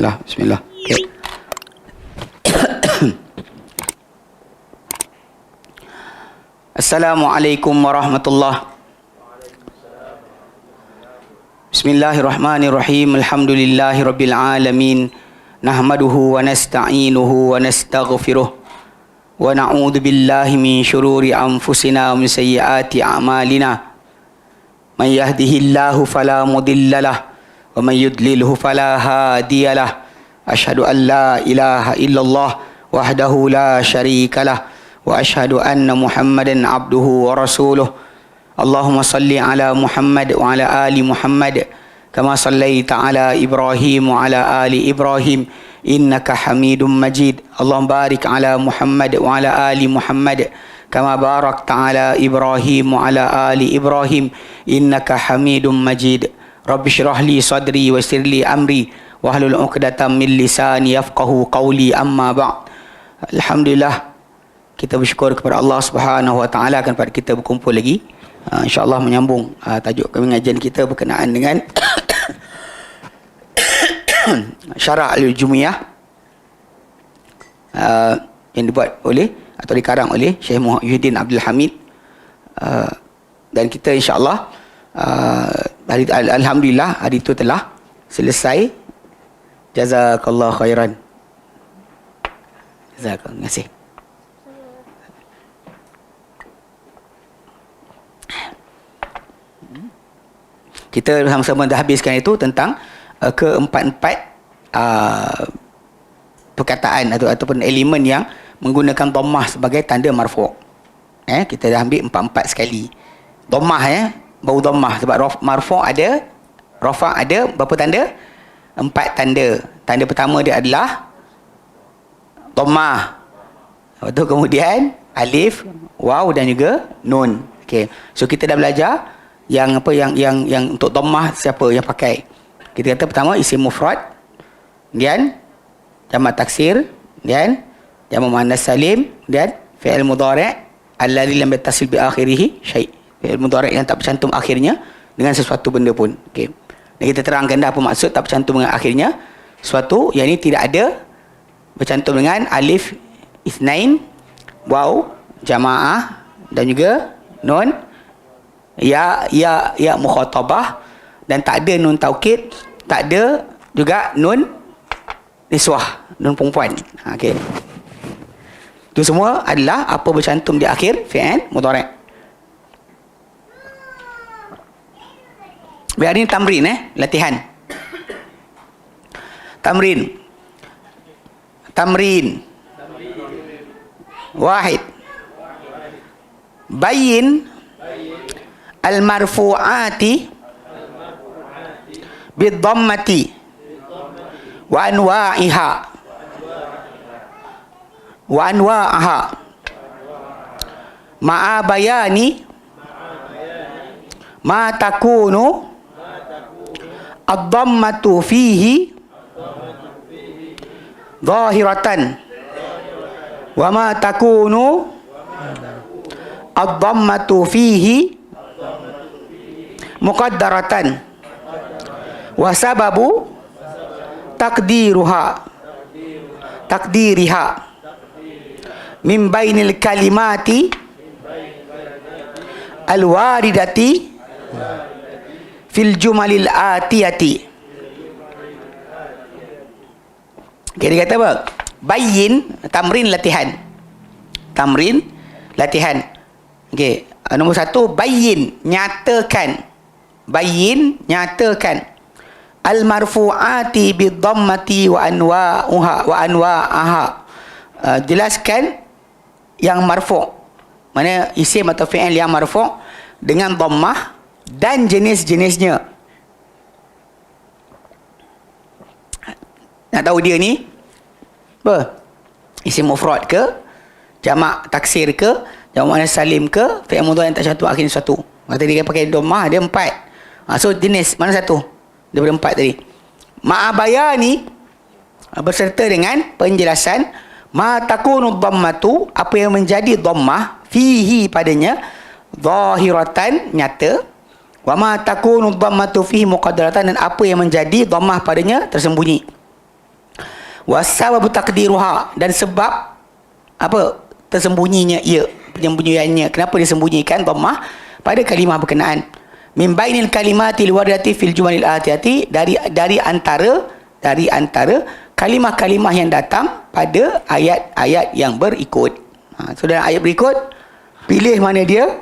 Bismillah. Bismillah. Okay. Assalamualaikum warahmatullahi. Bismillahirrahmanirrahim. Alhamdulillahi rabbil alamin. Nahmaduhu wa nasta'inuhu wa nastaghfiruh. Wa na'udzu billahi min syururi anfusina wa min sayyiati a'malina. Man yahdihillahu fala mudilla lahu wa man yudlilhu fala hadiya lahu. Asyhadu an la ilaha illallah wahdahu la syarika lahu wa asyhadu anna Muhammadan abduhu wa rasuluh. Allahumma salli ala Muhammad wa ala ali Muhammad kama sallaita ala Ibrahim wa ala ali Ibrahim innaka Hamidum Majid. Allahumma barik ala Muhammad wa ala ali Muhammad kama barakta ala Ibrahim wa ala ali Ibrahim innaka Hamidum Majid. Rabbi shrah li sadri wa yassir li amri wahlul 'uqdatam min lisani yafqahu qawli, amma ba'd. Alhamdulillah, kita bersyukur kepada Allah Subhanahu wa taala akan pada kita berkumpul lagi. InsyaAllah menyambung tajuk pengajian kita berkenaan dengan Syarah Al-Jumiyah yang dibuat oleh atau dikarang oleh Syekh Muhyiddin Abdul Hamid, dan kita insyaAllah alhamdulillah hari itu telah selesai. Jazakallah khairan. Jazakallah, terima kasih. Kita sama-sama dah habiskan itu tentang keempat-empat perkataan ataupun elemen yang menggunakan dhammah sebagai tanda marfu'. Kita dah ambil empat-empat sekali. Dhammah baru dhammah sebab marfu' ada, rafa' ada, berapa tanda? 4 tanda. Tanda pertama dia adalah dhammah. Lepas tu kemudian alif, waw dan juga nun. Okey. So kita dah belajar yang untuk dhammah siapa yang pakai. Kita kata pertama isim mufrad, kemudian jamak taksir, kemudian jamak muannas salim, dan fi'il mudhari' alladhi lam yattasil bi akhirih syai'. Fi'il mudhari' yang tak bercantum akhirnya dengan sesuatu benda pun. Okey. Dan kita terangkan dah apa maksud tak bercantum dengan akhirnya sesuatu, yang ini tidak ada bercantum dengan alif itsnain, waw jamaah dan juga nun, ya mukhatabah, dan tak ada nun taukid, tak ada juga nun niswah, nun perempuan. Okey. Itu semua adalah apa bercantum di akhir fi'il mudhari'. Biar ini tamrin, latihan. Tamrin. Wahid. Bayyin al-marfu'ati bid-dhammati wa anwa'iha ma'a bayani ma takunu ad-dhammatu fihi zahiratan wa ma takunu ad-dhammatu fihi muqaddaratan wa sababu takdiriha min bainil kalimati al-waridati fil jumalil atiyati. Okay, dia kata apa? Bayyin, tamrin latihan. Okey, nombor 1, bayyin, nyatakan. Al marfu'ati bid-dhammati wa anwa'aha. Jelaskan yang marfu'. Mana isim atau fi'il yang marfu' dengan dhammah dan jenis-jenisnya. Nak tahu dia ni apa? Isim mufrad ke, jamak taksir ke, jamak muannas salim ke, fi'il mudhari' yang tak cantum akhir satu. Kata dia pakai dhammah, dia 4. So jenis mana satu daripada 4 tadi? Ma'abayani, berserta dengan penjelasan ma takunu dhammatu, apa yang menjadi dhammah, fihi padanya, zahiratan nyata, wa ma takunu dhammatu fihi muqaddaratan, dan apa yang menjadi dhammah padanya tersembunyi. Wasababu taqdiruha, dan sebab apa tersembunyinya ia, penyembunyiannya, kenapa disembunyikan dhammah pada kalimah berkenaan. Min bainil kalimatil waridati fil jumalil atiyati, dari antara kalimah-kalimah yang datang pada ayat-ayat yang berikut. So dalam ayat berikut, pilih mana dia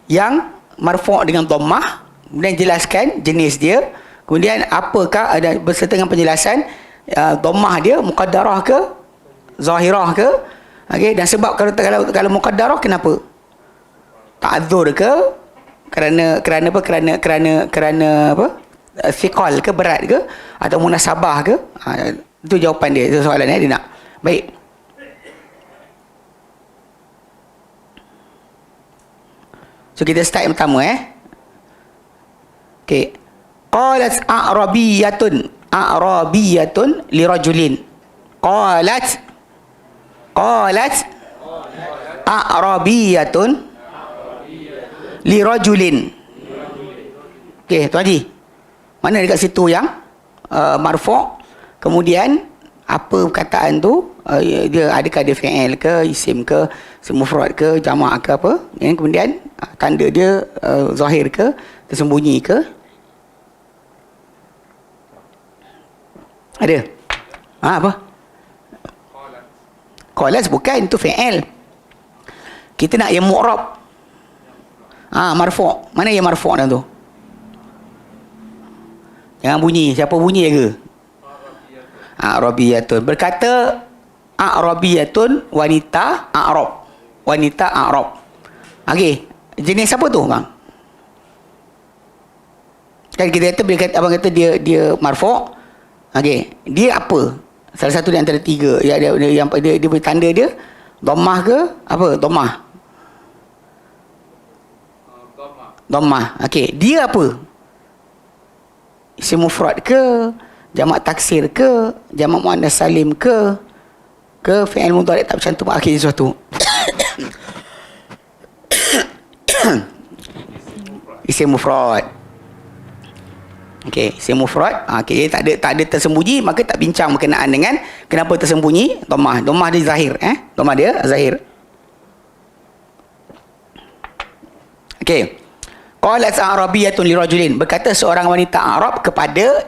yang marfu' dengan dhammah, kemudian jelaskan jenis dia, kemudian apakah ada berserta dengan penjelasan dhammah dia muqaddarah ke zahirah ke. Okey, dan sebab kalau muqaddarah kenapa? Ta'adzur ke? Kerana apa? Thiqal ke, berat ke, atau munasabah ke? Itu jawapan dia, itu soalan dia nak. Baik. So kita start yang pertama Okey. Qalat a'rabiyatun lirajulin. Qalat a'rabiyatun lirajulin. Okey, Tuan Haji. Mana dekat situ yang marfu', kemudian apa perkataan tu, dia adakah dia fi'il ke, isim ke, mufrad ke, jamak ke apa, kemudian tanda dia zahir ke, tersembunyi ke. Ada? Apa? Qalat bukan, itu fi'il. Kita nak yang mu'rab. Marfu'. Mana yang marfu' dalam tu? Jangan bunyi. Siapa bunyi jaga? A'rabiyatun. Berkata a'rabiyatun, wanita a'rab. Wanita a'rab. Okey. Jenis apa tu, bang? Kan kita kata, abang kata dia marfu'. Okey. Dia apa? Salah satu di antara tiga. Ya, dia beri tanda dia dhammah ke apa? Dhammah. Okey. Dia apa? Isim mufrad ke? Jamak taksir ke? Jamak muannas salim ke fi'il mudhari' tak bercantum akhir sesuatu? Isim mufrad. Okey, isim mufrad. Okey, tak ada tersembunyi, maka tak bincang berkenaan dengan kenapa tersembunyi dhammah. Dhammah dia zahir, dhammah dia zahir. Okey. Qalat a'rabiyatun li rajulin, berkata seorang wanita Arab kepada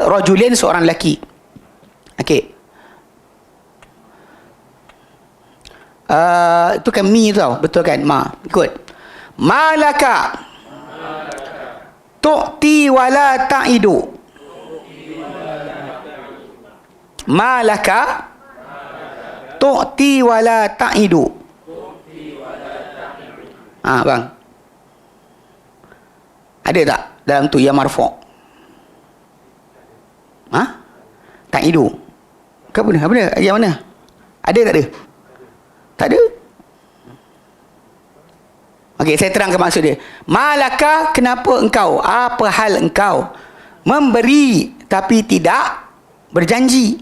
rajulin, seorang lelaki. Okey. Itu kan mi tu tau, betul kan? Ikut. Malaka tu'ti wala ta'idu. Malaka tu'ti wala ta'idu. Bang, ada tak dalam tu yang marfu'? Ta'idu ke apa dia? Yang mana? Ada tak ada? Tak ada. Okey, saya terangkan maksud dia. Malaka, kenapa engkau? Apa hal engkau memberi tapi tidak berjanji?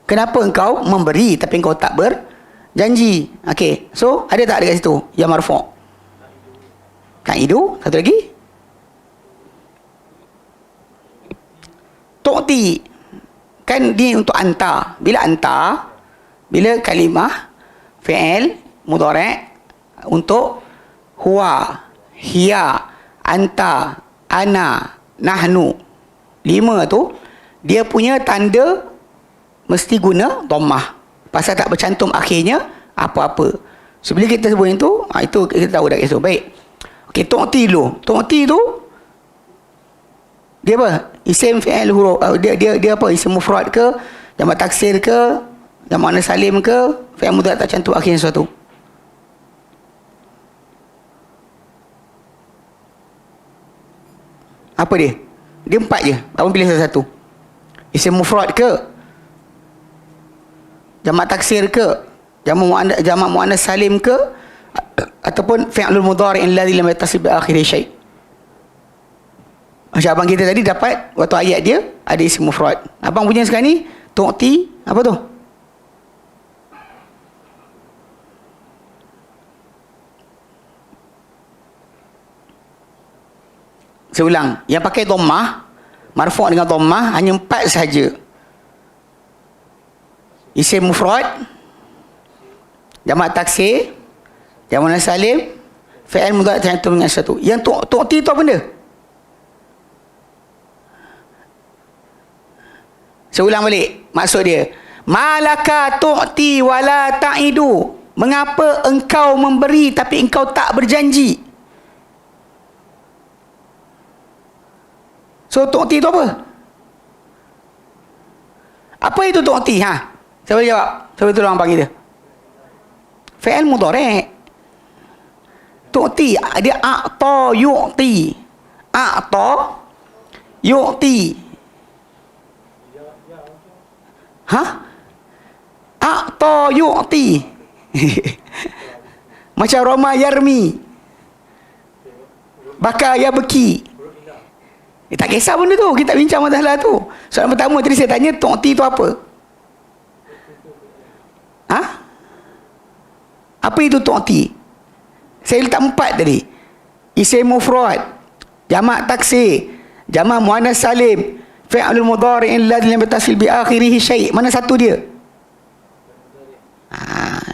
Kenapa engkau memberi tapi engkau tak berjanji? Okey, so ada tak dekat situ yang marfu'? Ta'idu, satu lagi. Tu'ti, kan dia untuk anta. Bila kalimah fi'il mudhari' untuk huwa, hiya, anta, ana, nahnu, 5 tu dia punya tanda mesti guna dhammah, pasal tak bercantum akhirnya apa-apa. So bila kita sebut itu kita tahu dah itu. Baik. Okey, tu'ti dulu. Tu'ti tu dia apa? Isim fi'il huruf. Dia apa? Isim mufrad ke, jamak taksir ke, jamak muannas salim ke, fi'il mudhari' tak cantum akhirnya sesuatu? Apa dia? Dia 4 je. Abang pilih salah satu. Isim mufrad ke? Jamak taksir ke? Jamak muannas salim ke? Ataupun fi'lul mudhari' alladhi lam yattasil bi akhiri syai'. Macam abang kita tadi dapat waktu ayat dia ada isim mufrad. Abang punya sekarang ni tu'ti apa tu? Saya ulang, yang pakai dhammah, marfu' dengan dhammah hanya 4 sahaja. Isim mufrad, jamak taksir, jamak muannas salim, fi'il mudhari' tercantum dengan satu. Yang tu'ti tu apa benda? Saya ulang balik maksud dia. Malaka tu'ti wala ta'idu. Mengapa engkau memberi tapi engkau tak berjanji? So tu'ti tu apa? Apa itu tu'ti? Siapa jawab? Siapa tolong panggil dia? Fi'il mudhari'. Tu'ti dia a'ta yu'ti. A'ta yu'ti. A'ta yu'ti. Macam Roma yarmi. Baka ya beki. Tak kisah benda tu. Kita bincang masalah tu. Soalan pertama tadi saya tanya tu'ti tu apa? Apa itu tu'ti? Saya letak 4 tadi. Isim mufrad, jamak taksir, jamak muannas salim, fi'lul mudhari' alladhi lam yattasil bi akhirih syai'. Mana satu dia?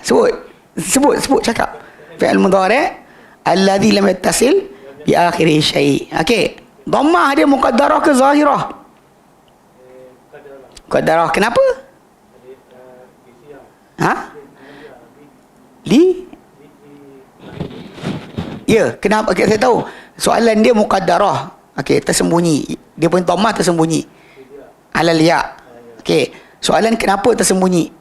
Sebut cakap. Fi'l mudhari' alladhi lam yattasil bi akhirih syai'. Okey. Dhammah dia muqaddarah ke zahirah? Muqaddarah. Kenapa? Ya, kenapa? Okay, saya tahu. Soalan dia muqaddarah. Okey, tersembunyi. Dia punya dhammah tersembunyi. Alal ya. Okey. Soalan kenapa tersembunyi?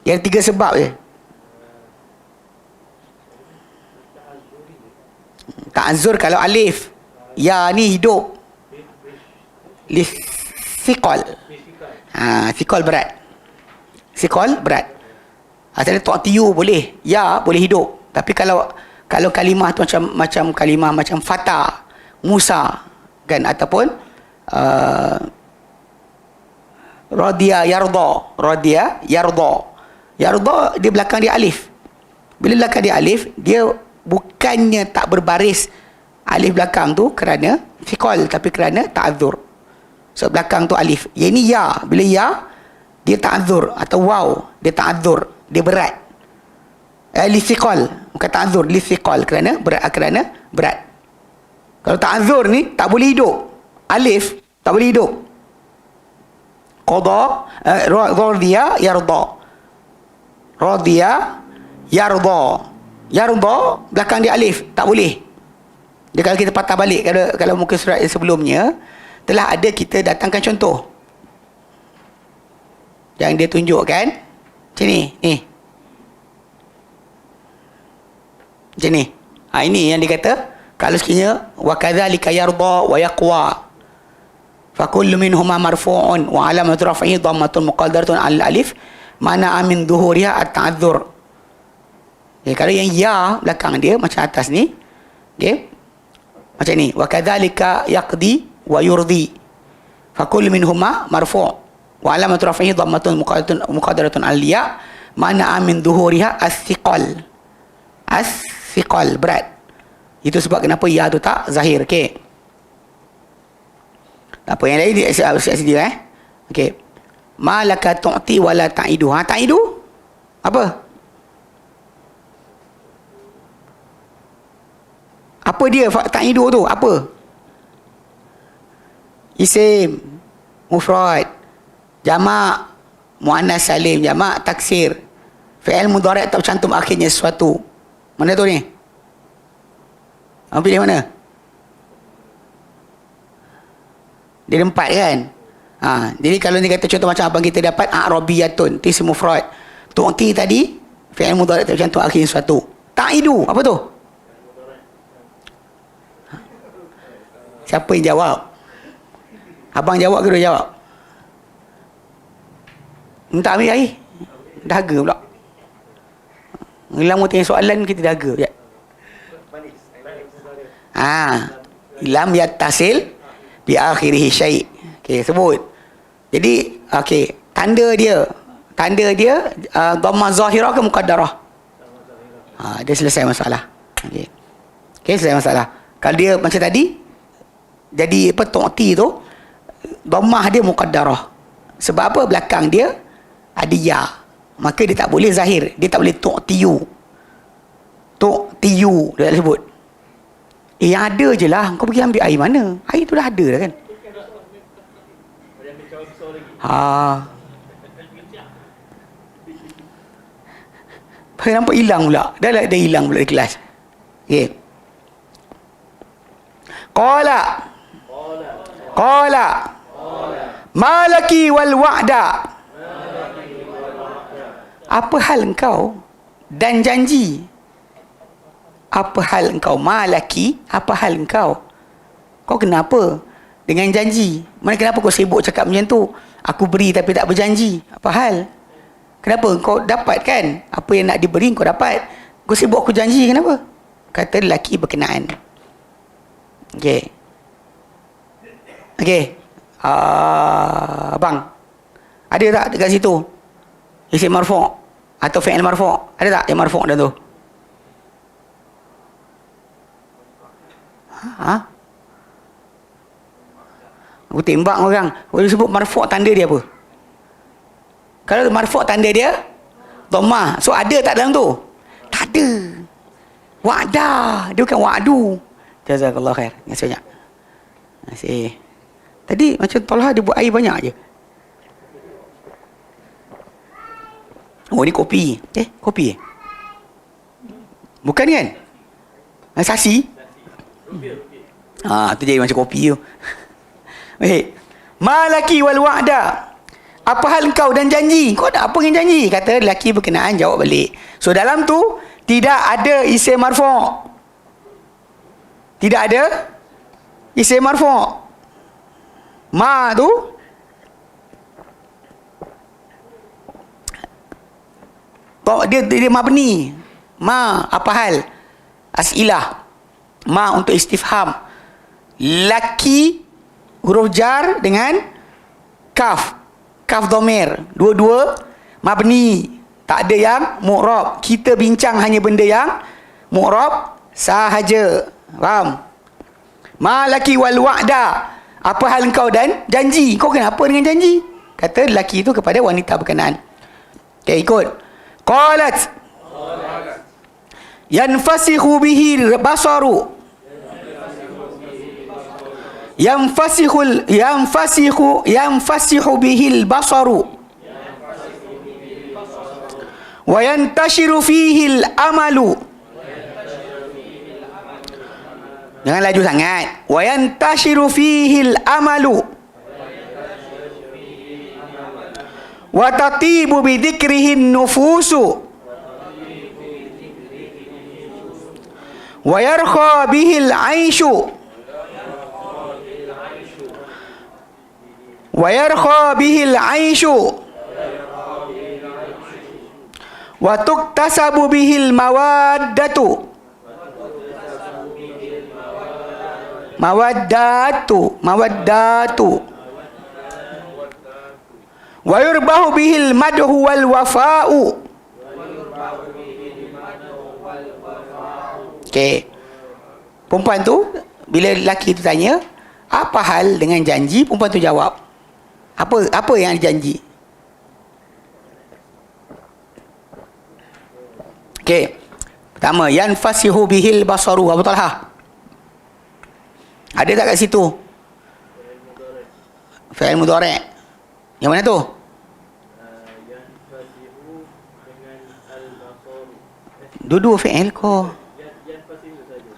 Yang 3 sebab je. Ta'azzur kalau alif. Ya ni hidup. Thiqal. Thiqal berat. Thiqal berat. Asalnya tu'tiyu boleh. Ya boleh hidup. Tapi kalau kalimah tu macam kalimah macam fata, Musa kan, ataupun radiya yarda. Yarda dia belakang dia alif. Bila belakang dia alif, dia bukannya tak berbaris alif belakang tu kerana thiqal, tapi kerana ta'adzur. So belakang tu alif. Yang ni ya, bila ya dia ta'adzur, atau waw dia ta'adzur, dia berat. Lithiqal, bukan ta'adzur, lithiqal kerana berat. Kalau ta'adzur ni tak boleh hidup. Alif tak boleh hidup. Qada, radiya yarda. Radiya yarda. Yarda belakang dia alif, tak boleh. Dia kalau kita patah balik, kalau muka surat yang sebelumnya telah ada kita datangkan contoh yang dia tunjukkan macam ni. Macam ni. Ini yang dia kata, kalau sekiranya wa kadzalika yarda wa yaqwa fa kullu minhuma marfu'un wa alamatu raf'ihi dhammatun muqaddaratun al alif mana min dhuhuriha at-ta'adzur. Kalau yang ya belakang dia macam atas ni, okey, macam ni, wa kadzalika yaqdi wa yurdi fa kullu minhuma marfu' wa alamatu raf'ihi dhammatun muqaddaratun al ya mana min dhuhuriha as-thiqal. Thiqal, berat. Itu sebab kenapa ya tu tak zahir. Okey. Apa yang lain dia siap sedia Okey. Malaka tu'ti wala ta'idu. Ta'idu apa? Apa dia ta'idu tu? Apa? Isim mufrad, jamak muannas salim, jamak taksir, fi'il mudhari' tak cantum akhirnya sesuatu. Mana tu ni? Pilih mana? Dia ada 4 kan? Jadi kalau ni kata contoh macam apa kita dapat a'rabiyatun, isim mufrad. Tu'ti tadi fi'il mudhari' tak cantum akhirnya sesuatu. Ta'idu apa tu? Siapa yang jawab? Abang jawab ke dia jawab? Minta ambil air. Dahaga pula. Lama tanya soalan kita dahaga. Ya. Lam yattasil bi akhirih syai'. Okey, sebut. Jadi, okey, tanda dia dhammah zahirah ke muqaddarah? Dia selesai masalah. Okey. Selesai masalah. Kalau dia macam tadi, jadi apa tu'ti tu dhammah dia muqaddarah. Sebab apa? Belakang dia ada ya, maka dia tak boleh zahir, dia tak boleh tu'tiyu dia tak sebut. Yang ada je lah, kau pergi ambil air mana, air tu dah ada dah kan. Nampak hilang pula, dah hilang pula di kelas. Okay. Qala malaki wal wa'da, apa hal engkau dan janji. Apa hal engkau, malaki, apa hal engkau, kau kenapa dengan janji? Mana kenapa kau sibuk cakap macam tu? Aku beri tapi tak berjanji, apa hal? Kenapa kau dapat kan apa yang nak diberi, kau dapat, kau sibuk aku janji, kenapa? Kata lelaki berkenaan. Okey. Abang, ada tak dekat situ isim marfu' atau fi'il marfu'? Ada tak yang marfu' dah tu? Aku tembak orang, boleh sebut marfu' tanda dia apa? Kalau marfu' tanda dia dhammah, so ada tak dalam tu? Tak ada. Wa'da, dia bukan wa'du. Jazakallah khair. Terima kasih banyak. Terima kasih. Tadi macam Talha dia buat air banyak je. Oh, ni kopi. Kopi bukan kan? Sasi? Tu jadi macam kopi tu. Baik. Malaki wal wa'da, apa hal kau dan janji? Kau nak apa dengan janji? Kata lelaki berkenaan, jawab balik. So dalam tu tidak ada isim marfu'. Tidak ada isim marfu'. Ma tu dia mabni. Ma apa hal? As'ilah. Ma untuk istifham. Laki huruf jar dengan kaf dhamir, dua-dua mabni, tak ada yang mu'rab. Kita bincang hanya benda yang mu'rab sahaja. Faham? Malaki wal wa'da, apa hal engkau dan janji? Kau kenapa dengan janji? Kata lelaki itu kepada wanita berkenaan. Okay, ikut. Qalat yanfasihu bihi basaru, yanfasihu bihil basaru wa yantashiru fihil amalu. Jangan laju sangat. Wa yantashiru fihil amalu wa tatibu bidhikrihin nufusu wa yarkha bihil aishu wa yarkha bihil aishu wa tuktasabu bihil mawaddatu wa yurbahu bihil madhu wal wafa'u. Okey. Perempuan tu bila lelaki tu tanya, apa hal dengan janji? Perempuan tu jawab, apa yang dijanji? Okey. Pertama, yanfasihu bihil basaru. Abu Talha, ada tak kat situ? Fi'il mudhari'. Yang mana tu? Dua-dua fi'il ko.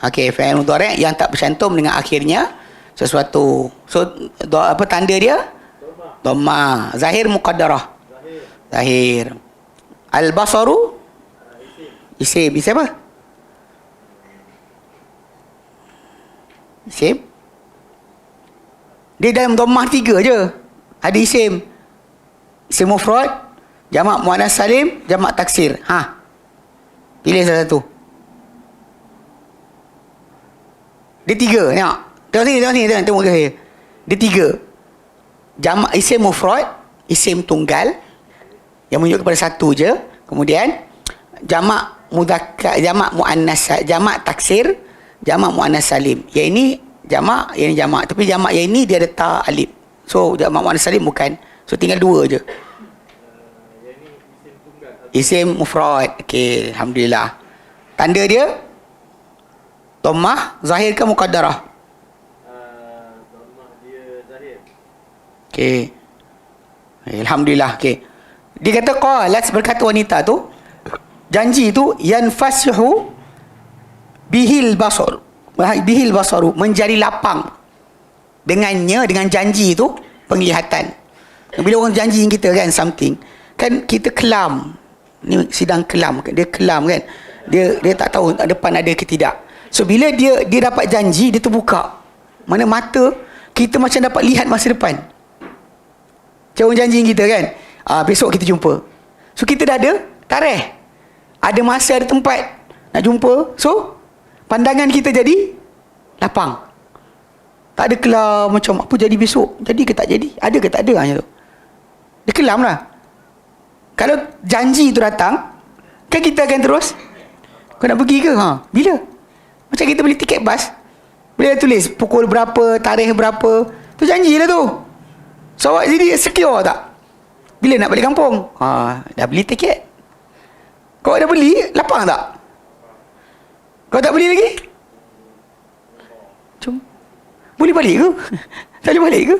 Okey, fi'il mudhari' yang tak bercantum dengan akhirnya sesuatu. So apa tanda dia? Dhammah. Zahir muqaddarah. Zahir. Al-basaru isim. Isim apa? Isim. Dia dalam dhammah 3 je. Ada isim. Isim mufrad, jamak muannas salim, jamak taksir. Pilih salah satu. Dia 3, tengok. Tengok sini, tengok ke saya. Dia 3. Jamak isim mufrad, isim tunggal yang menunjuk kepada satu je. Kemudian jamak mudzakkar, jamak muannas, jamak taksir, jamak muannas salim. Yang ini jamak, yang ini jamak. Tapi jamak yang ini dia ada ta alif. So jamak muannas salim bukan. So tinggal 2 je. Isim mufrad. Okey, alhamdulillah. Tanda dia dhammah zahir ke muqaddarah? Dhammah dia zahir. Okey. Alhamdulillah. Okey. Dia kata qalat, berkata wanita tu, janji tu yanfasihu bihil basar. Bihil basaru, menjadi lapang dengannya, dengan janji tu penglihatan. Bila orang janji kita kan something, kan kita kelam. Ni sidang kelam, dia kelam kan. Dia tak tahu depan ada ke tidak. So bila dia dapat janji, dia terbuka. Mana mata kita macam dapat lihat masa depan. Macam orang janji kita kan. Besok kita jumpa. So kita dah ada tarikh. Ada masa, ada tempat nak jumpa. So pandangan kita jadi lapang. Tak ada kelam macam apa jadi besok. Jadi ke tak jadi? Ada ke tak ada? Hanya tu. Dia kelam lah. Kalau janji tu datang, kan kita akan terus, kau nak pergi ke? Bila? Macam kita beli tiket bas, boleh tulis pukul berapa, tarikh berapa. Tu janji lah tu. So awak jadi secure tak? Bila nak balik kampung? Dah beli tiket. Kau dah beli, lapang tak? Kau tak beli lagi? Cuma boleh balik ke? Tak boleh balik ke?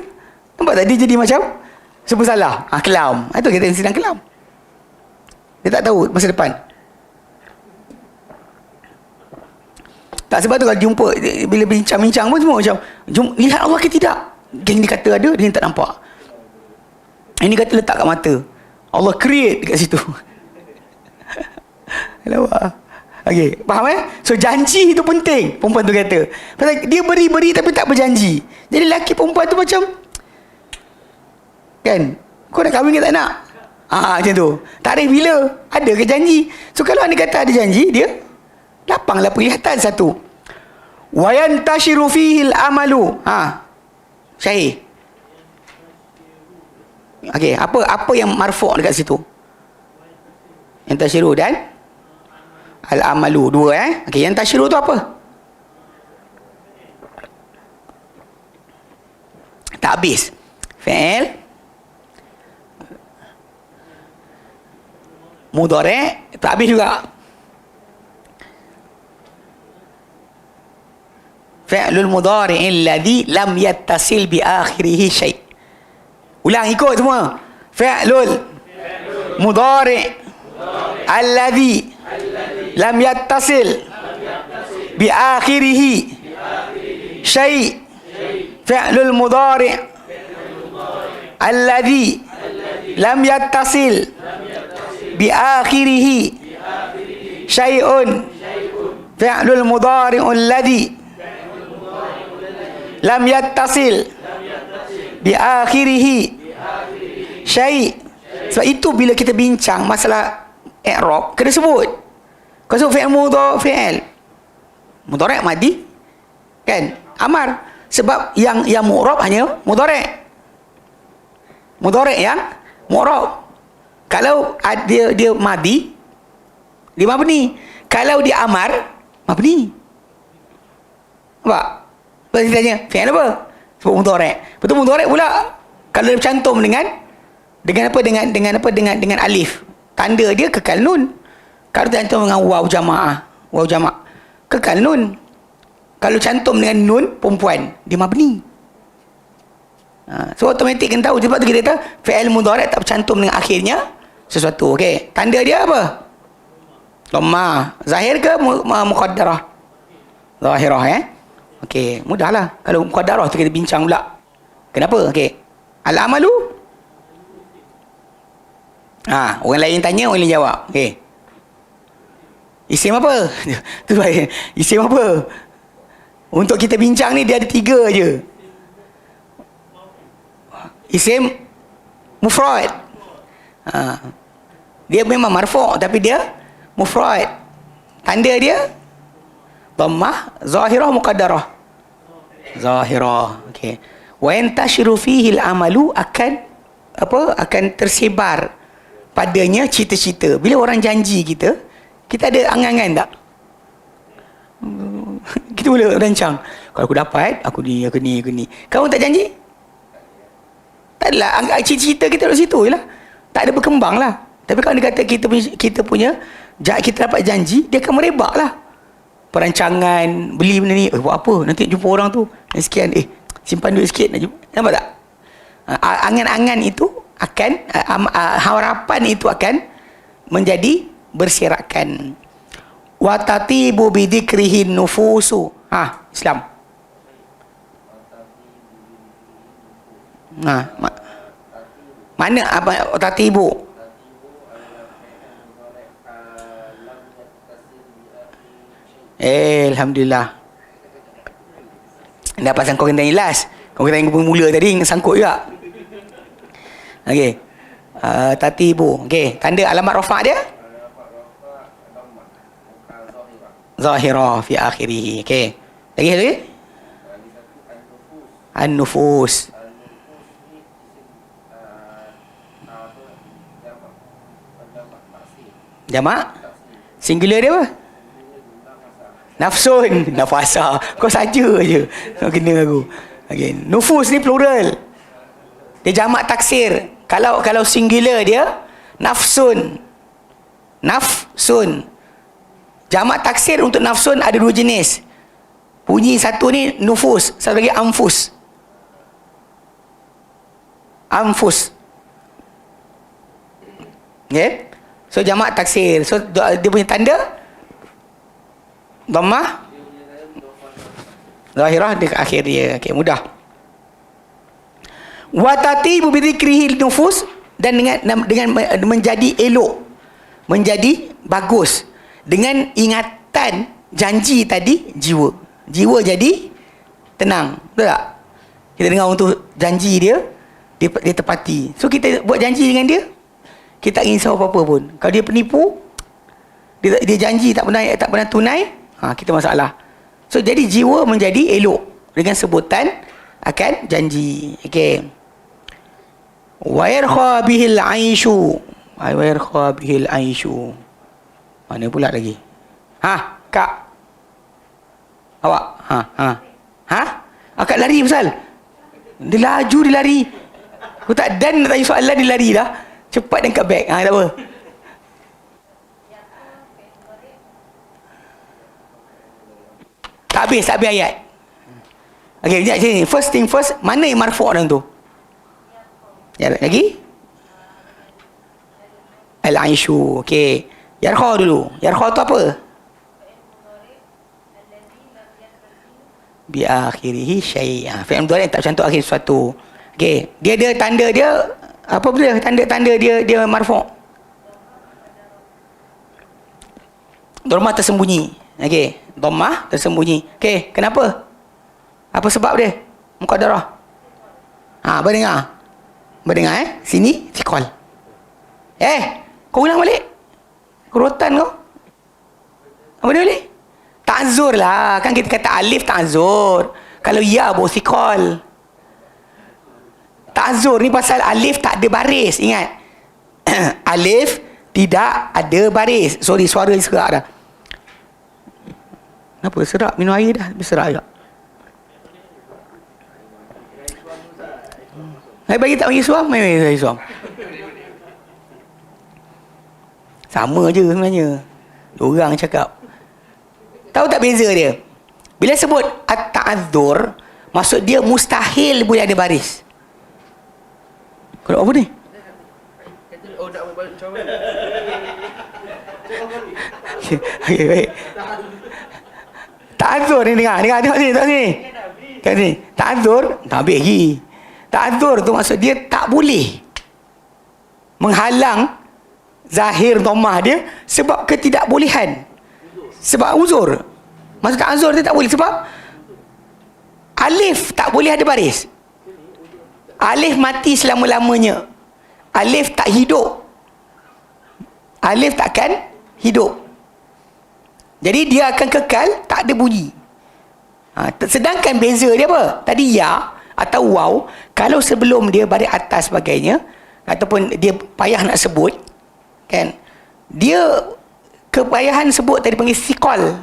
Nampak tak dia jadi macam serba salah? Kelam. Itu kita sedang kelam. Dia tak tahu masa depan. Tak, sebab tu kalau jumpa, bila bincang-bincang pun semua macam, lihat Allah ke tidak? Dia kata ada, dia tak nampak. Ini kata letak kat mata. Allah create dekat situ. Okey, faham So janji itu penting, perempuan tu kata. Pasal dia beri-beri tapi tak berjanji. Jadi lelaki perempuan tu macam, kan, kau nak kahwin ke tak nak? Macam tu. Tarikh bila? Ada ke janji? So kalau anda kata ada janji, dia lapanglah penglihatan satu. Wa yantashiru fihi al-amalu. Syahir. Okey, apa yang marfu' dekat situ? Yantashiru dan al-amalu, dua Okey, yantashiru tu apa? Tak habis. Fi'il mudhari' tak habis juga. Fi'lul mudhari' alladhi lam yattasil bi akhirih syai'. Ulang, ikut semua. Fi'lul mudhari' alladhi lam yattasil bi akhirih syai'. Fi'lul mudhari' alladhi lam yattasil bi akhirih syai'un. Fi'lul mudhari'ul ladhi lam yattasil bi akhirih syai'. Sebab itu bila kita bincang masalah i'rab, kena sebut. Kau sebut fi'il mudhari', mudhari' madi kan, amar. Sebab yang mu'rab hanya mudhari'. Mudhari' yang mu'rab. Kalau dia madi, dia mabni. Kalau dia amar, mabni. Nampak? Lepas dia tanya, fi'il apa? Sebut mudhari'. Betul mudhari' pula. Kalau dia bercantum dengan alif, tanda dia kekal nun. Kalau cantum dengan waw jama', kekal nun. Kalau cantum dengan nun perempuan, dia mabni. So automatik kena tahu. Sebab tu kita kata fi'il mudhari' tak bercantum dengan akhirnya sesuatu. Okey, tanda dia apa? Dhammah. Zahir ke muqaddarah? Zahirah Okey, mudahlah. Kalau muqaddarah tu kita bincang pula. Kenapa? Okey. Al-amalu? Orang lain tanya, orang lain jawab. Okey. Isim apa? Tu baik. Isim apa? Untuk kita bincang ni dia ada 3 je. Isim mufrad. Dia memang marfu' tapi dia mufrad. Tanda dia dhammah zahirah muqaddarah. Zahirah. Okey. Wa yantashiru fihi al-amalu, akan tersebar padanya cita-cita. Bila orang janji kita ada angan-angan tak? Kita boleh rancang. Kalau aku dapat, aku ni. Kamu tak janji? Tak adalah, cita-cita kita di situ je lah. Tak ada berkembang lah. Tapi kalau dia kata kita dapat janji, dia akan merebak lah. Perancangan, beli benda ni, buat apa? Nanti jumpa orang tu, sekian, simpan duit sikit, nak jumpa. Nampak tak? Angan-angan itu akan, harapan itu akan menjadi berserakan. Wa tatibu bidzikrihin nufusu. Islam. Mana apa tatibu? Alhamdulillah. Dah pasang korang tanya last. Korang tanya mula tadi, sangkut juga. Okey. Tatibu. Okey, tanda alamat rafa' dia? Zahirah fi akhirih. Okey. Lagi? An-nufus. Jamak? Singular dia apa? Nafsun. Nafasa. Kau saja je. Kau kena aku. Okay. Nufus ni plural. Dia jamak taksir. Kalau singular dia, nafsun. Nafsun. Jamak taksir untuk nafsun ada dua jenis. Bunyi satu ni nufus. Satu lagi anfus. Anfus. Okay. So jamak taksir. So dia punya tanda dhammah zahirah di akhir dia. Okey, mudah. Wa tatibu bi dzikrihi nufus, dan dengan menjadi elok, menjadi bagus dengan ingatan janji tadi jiwa. Jiwa jadi tenang. Betul tak? Kita dengar untuk janji dia tepati. So kita buat janji dengan dia, kita tak risau apa-apa pun. Kalau dia penipu, dia janji tak pernah tunai, kita masalah. So jadi jiwa menjadi elok dengan sebutan akan janji. Okey. Wa yarkha bihil aishu. Wa yarkha bihil aishu. Mana pula lagi? Kak. Awak. Akak lari pasal. Dia laju, dia lari. Aku tak dan nak tanya soalan, dia lari dah. Cepat dan kat beg. Tak apa. Tak habis ayat. Okey, sekejap sini. First thing first, mana yang marfu' dalam tu? Ya, lagi? Al-aishu. Okey. Yarkha dulu. Yarkha tu apa? Bi akhirihi syai'. Fi'il mudhari' tak cantik akhir sesuatu. Okey. Dia ada tanda dia, apa benda tanda-tanda dia marfu'? Dhammah tersembunyi. Okey. Dhammah tersembunyi. Okey, kenapa? Apa sebab dia? Muqaddarah. Berdengar sini thiqal. Kau ulang balik. Kerutan kau. Apa dia balik? Ta'zur lah. Kan kita kata alif ta'zur. Kalau ya baru thiqal. Ta'zur ni pasal alif tak ada baris. Ingat. Alif tidak ada baris. Sorry, suara serak dah. Kenapa? Serak. Minum air dah. Serak juga. Bagi tak bagi suam? Mari bagi suam. Sama je sebenarnya. Dua orang cakap. Tahu tak beza dia? Bila sebut at-ta'adzur, maksud dia mustahil boleh ada baris. Kalau apa ni? Oh, nak balik macam mana? Okey, baik. Ta'adzur ni dengar tengok sini. Kat sini. Ta'adzur, tak habis lagi. Ta'adzur tu maksud dia tak boleh menghalang zahir dhammah dia sebab ketidakbolehan. Sebab uzur. Maksud ta'adzur dia tak boleh sebab alif tak boleh ada baris. Alif mati selama-lamanya. Alif tak hidup. Alif takkan hidup. Jadi dia akan kekal, tak ada bunyi. Sedangkan beza dia apa? Tadi ya atau waw, kalau sebelum dia baris atas sebagainya, ataupun dia payah nak sebut, kan, dia kepayahan sebut tadi panggil thiqal.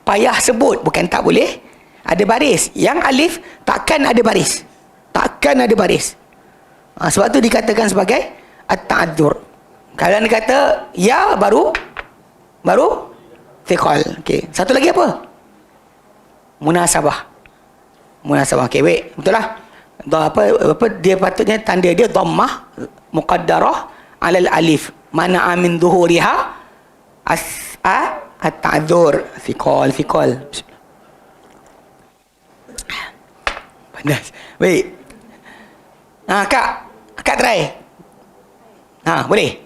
Payah sebut, bukan tak boleh ada baris. Yang alif takkan ada baris. Takkan ada baris. Sebab tu dikatakan sebagai at-ta'adzur. Kalau anda kata ya baru thiqal. Okey. Satu lagi apa? Munasabah. Okey, baik. Betul lah. Apa dia patutnya tanda dia dhammah muqaddarah alal alif. Mana amin zuhuriha at-ta'dzur. Thiqal. Panas. Baik. Kak try. Boleh.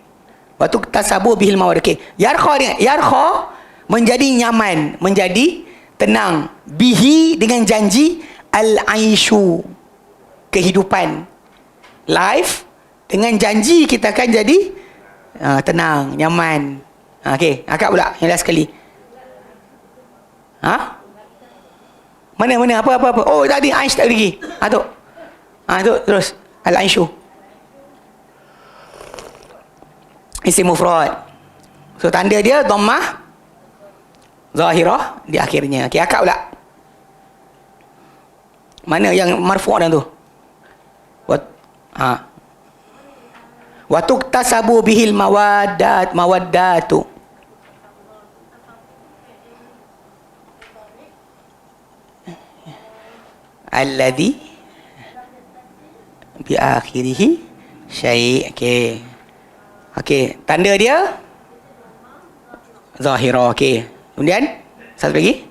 Waktu tasabu bihil mawad. Okey. Yarkha menjadi nyaman, menjadi tenang. Bihi dengan janji al-aishu, kehidupan. Life dengan janji kita akan jadi tenang, nyaman. Okey, akak pula yang last sekali. Mana apa? Oh, tadi Aish tak lagi. Tu. Tu terus al-aishu. Isim mufrad. So tanda dia dhammah zahirah di akhirnya. Okey, akak pula. Mana yang marfu' dah tu? Wa tuktasabu bihil mawaddatu. Alladhi bi akhirih syai'. Okey, tanda dia zahirah. Okey. Kemudian satu lagi.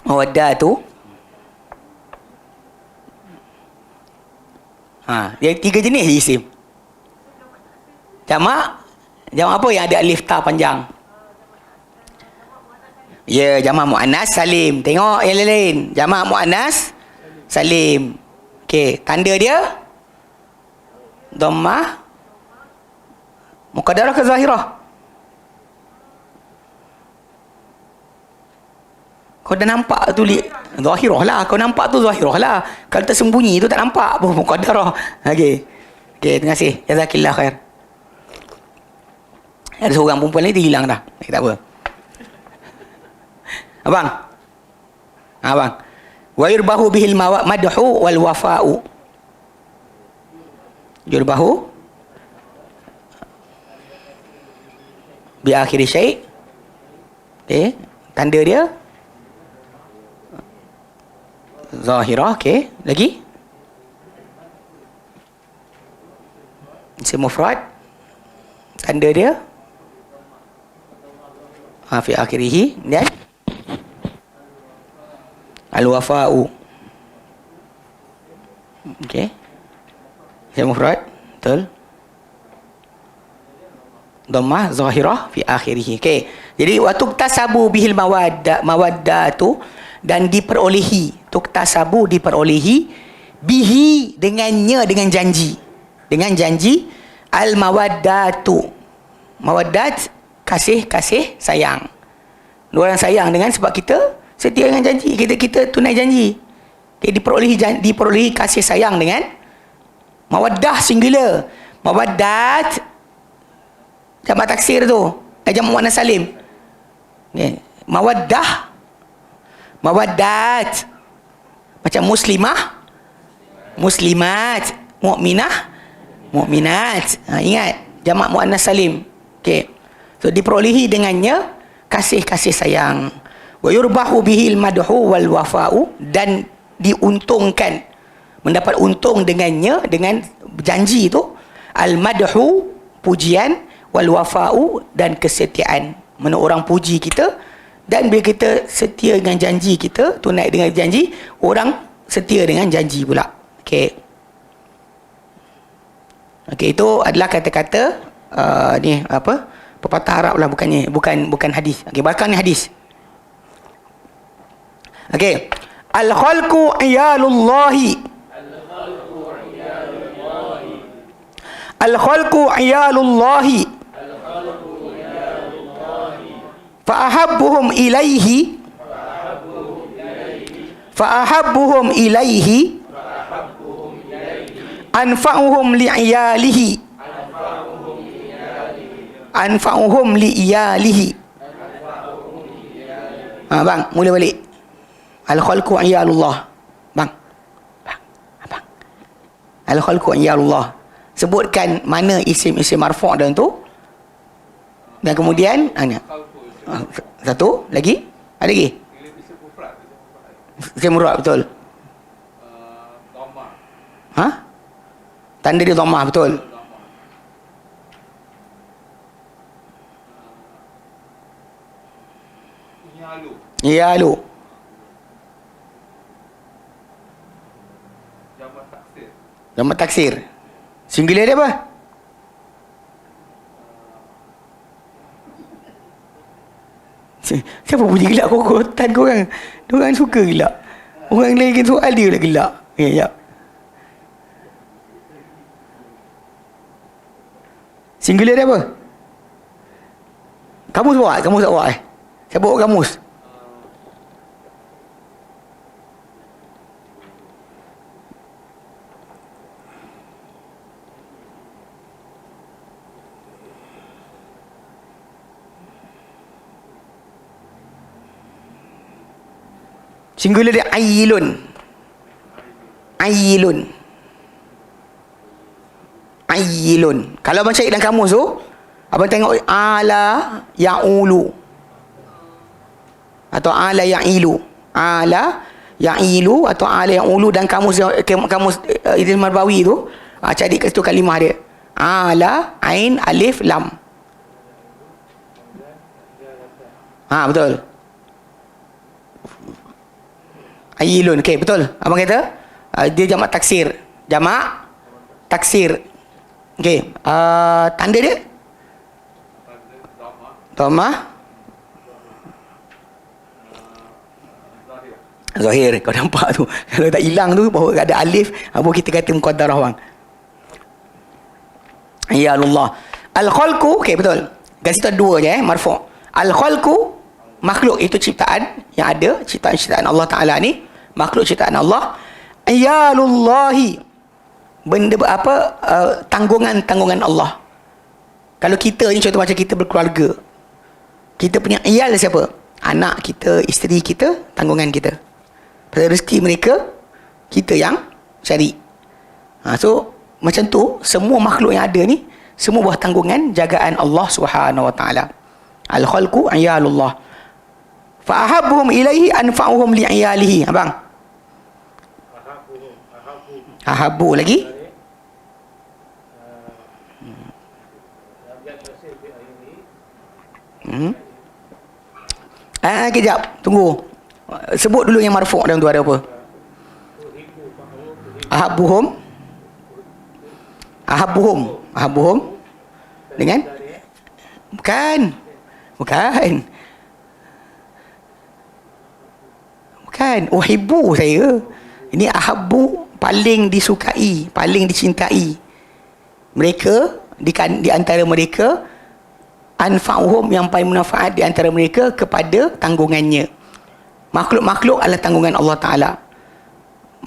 Mawaddatu. Dia 3 jenis isim. Jamak apa yang ada alif ta panjang? Ya, jamak muannas salim. Tengok yang lain. Jamak muannas salim. Okey, tanda dia dhammah muqaddarah ke zahirah? Kau dah nampak tu zahirah lah. Kau nampak tu zahirah lah. Kalau tersembunyi tu tak nampak pun muqaddarah. Okey, terima kasih. Jazakillah khair. Ada seorang perempuan ni dia hilang dah. Tak apa. Abang. Wa yurbahu bihil madhu wal wafa'u. Yurbahu bi akhir syai'. Okey, tanda dia zahirah. Okey, lagi isim mufrad, tanda dia fi akhirih, dan al-wafa'u. Okey, isim mufrad, betul, dhammah zahirah fi akhirih. Okey, jadi waktu tasabu bihil mawaddatu, dan diperolehi, tuktasabu diperolehi, bihi dengannya, dengan janji al mawaddatu. Mawaddat kasih sayang. Dua orang sayang dengan sebab kita setia dengan janji, kita tunai janji. Okay, diperolehi kasih sayang dengan mawaddah singular. Mawaddat jamak taksir tu, jamak muannas salim. Okay. Mawaddat macam muslimat, mukminat. Ingat jamak muannas salim. Okey, so diperolehi dengannya kasih sayang. Wa yurbahu bihil madhu wal wafa'u, dan diuntungkan, mendapat untung dengannya, dengan janji itu, al madhu pujian, wal wafa'u dan kesetiaan. Mana orang puji kita, dan bila kita setia dengan janji kita, tunai dengan janji, orang setia dengan janji pula. Okey, itu adalah kata-kata ni apa? Pepatah Arab lah, bukan hadis. Okey, bahkan ni hadis. Okey. Al-khalqu iyalullahi. Al-khalqu iyalullahi. Fa'ahabbuhum ilaihi. Fa'ahabbuhum ilaihi. Anfa'uhum li'iyalihi. Anfa'uhum li'iyalihi. Bang, mula balik. Al-khalqu iyalullah. Bang. Al-khalqu iyalullah. Sebutkan mana isim-isim marfu' dalam tu. Dan kemudian ni. Satu lagi? Ada lagi? Isim mufrad betul. Ha? Tanda dia dhammah betul. Ya lu. Jamak taksir. Singular dia apa? Siapa punya gelak kokotan korang? Diorang suka gelak. Orang lain soal dia lah gelak. Ya. Singular dia apa? Kamus buat? Kamus tak buat Saya bawa kamus. Singular dia ailun. Ailun. Ailun. Kalau abang cari dalam kamus tu, abang tengok ala ya'ulu. Atau ala ya'ilu. Ala ya'ilu atau ala ya'ulu dan kamus Idris Marbawi tu, cari kat situ kalimah dia. Ala, ain, alif, lam. Betul. Ailun. Okey, betul. Abang kata dia jamak taksir. Jamak taksir. Okey, tanda dia? Dhammah. Zahir. Kau nampak tu. Kalau tak hilang tu bahawa ada alif, apa kita kata muqaddarah bang. Ya Allah. Al-khalqu. Okey, betul. Garis tu ada dua je marfu'. Al-khalqu makhluk, itu ciptaan yang ada, ciptaan Allah Ta'ala ni, makhluk ciptaan Allah. Iyalullahi, benda apa, tanggungan Allah. Kalau kita ni contoh macam kita berkeluarga, kita punya iyal siapa? Anak kita, isteri kita, tanggungan kita. Pasal rezeki mereka, kita yang cari. So macam tu, semua makhluk yang ada ni, semua buah tanggungan jagaan Allah Subhanahu Wa Ta'ala. Al-khalqu iyalullah. Fa'ahabbuhum ilaihi anfa'uhum li'iyalihi. Abang. Ahabbu lagi. Kejap. Tunggu. Sebut dulu yang marfu' dalam tu ada apa? Ahabbuhum. Ahabbuhum. Ahabbuhum. Dengan? Bukan. Bukan. Uhibbu saya. Ini ahabbu, paling disukai, paling dicintai. Mereka di antara mereka, anfa'uhum, yang paling bermanfaat di antara mereka kepada tanggungannya. Makhluk-makhluk adalah tanggungan Allah Ta'ala.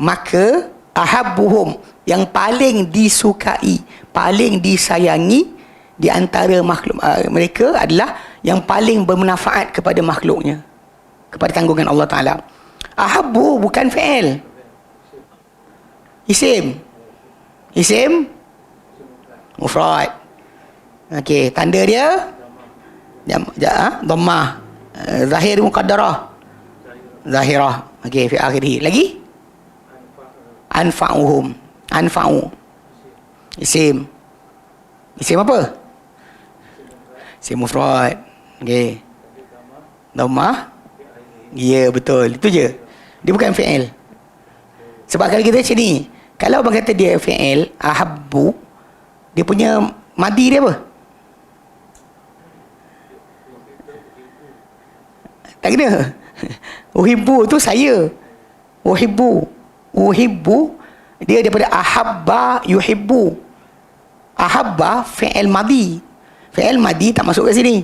Maka ahabbuhum, yang paling disukai, paling disayangi di antara makhluk mereka adalah yang paling bermanfaat kepada makhluknya, kepada tanggungan Allah Ta'ala. Ahabbu bukan fi'il. Isim. Isim mufrad. Okey, tanda dia dhammah. Zahir muqaddarah. Zahirah. Okey, fi akhirih. Lagi? Anfa'uhum. Anfa'u. Isim. Isim apa? Isim mufrad. Okey. Dhammah. Ya, betul. Itu je. Dia bukan fi'il. Sebab kalau kita macam ni, kalau abang kata dia fi'il, ahabbu, dia punya madi dia apa? Tak kena. Uhibbu tu saya. Uhibbu. Uhibbu, dia daripada ahabba yuhibbu. Ahabba fi'il madi. Fi'il madi tak masuk kat sini.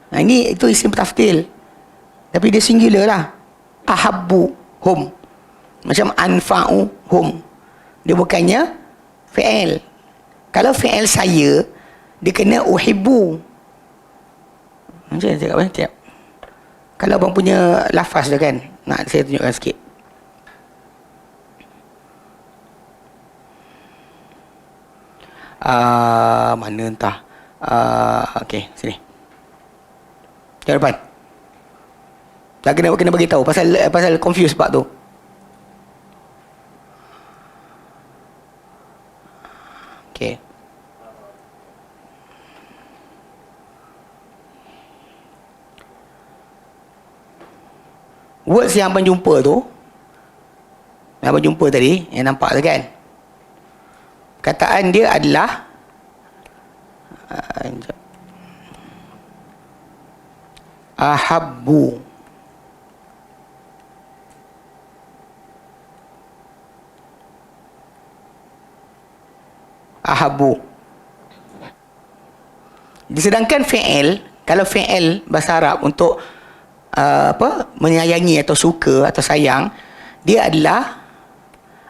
Ini itu isim tafdil. Tapi dia singular lah. Ahabbu hum. Macam anfa'u hum. Dia bukannya fi'il. Kalau fi'il saya, dia kena uhibbu. Macam mana cakap tiap. Kalau abang punya lafaz tu kan, nak saya tunjukkan sikit. Mana entah. Okey, sini. Jangan depan. Tak kena bagi tahu pasal confuse sebab tu. Okey. Words yang abang jumpa tu, yang abang jumpa tadi, yang nampak tu kan, kataan dia adalah ahabbu. Ahabbu. Sedangkan fi'il, kalau fi'il bahasa Arab untuk menyayangi atau suka atau sayang, dia adalah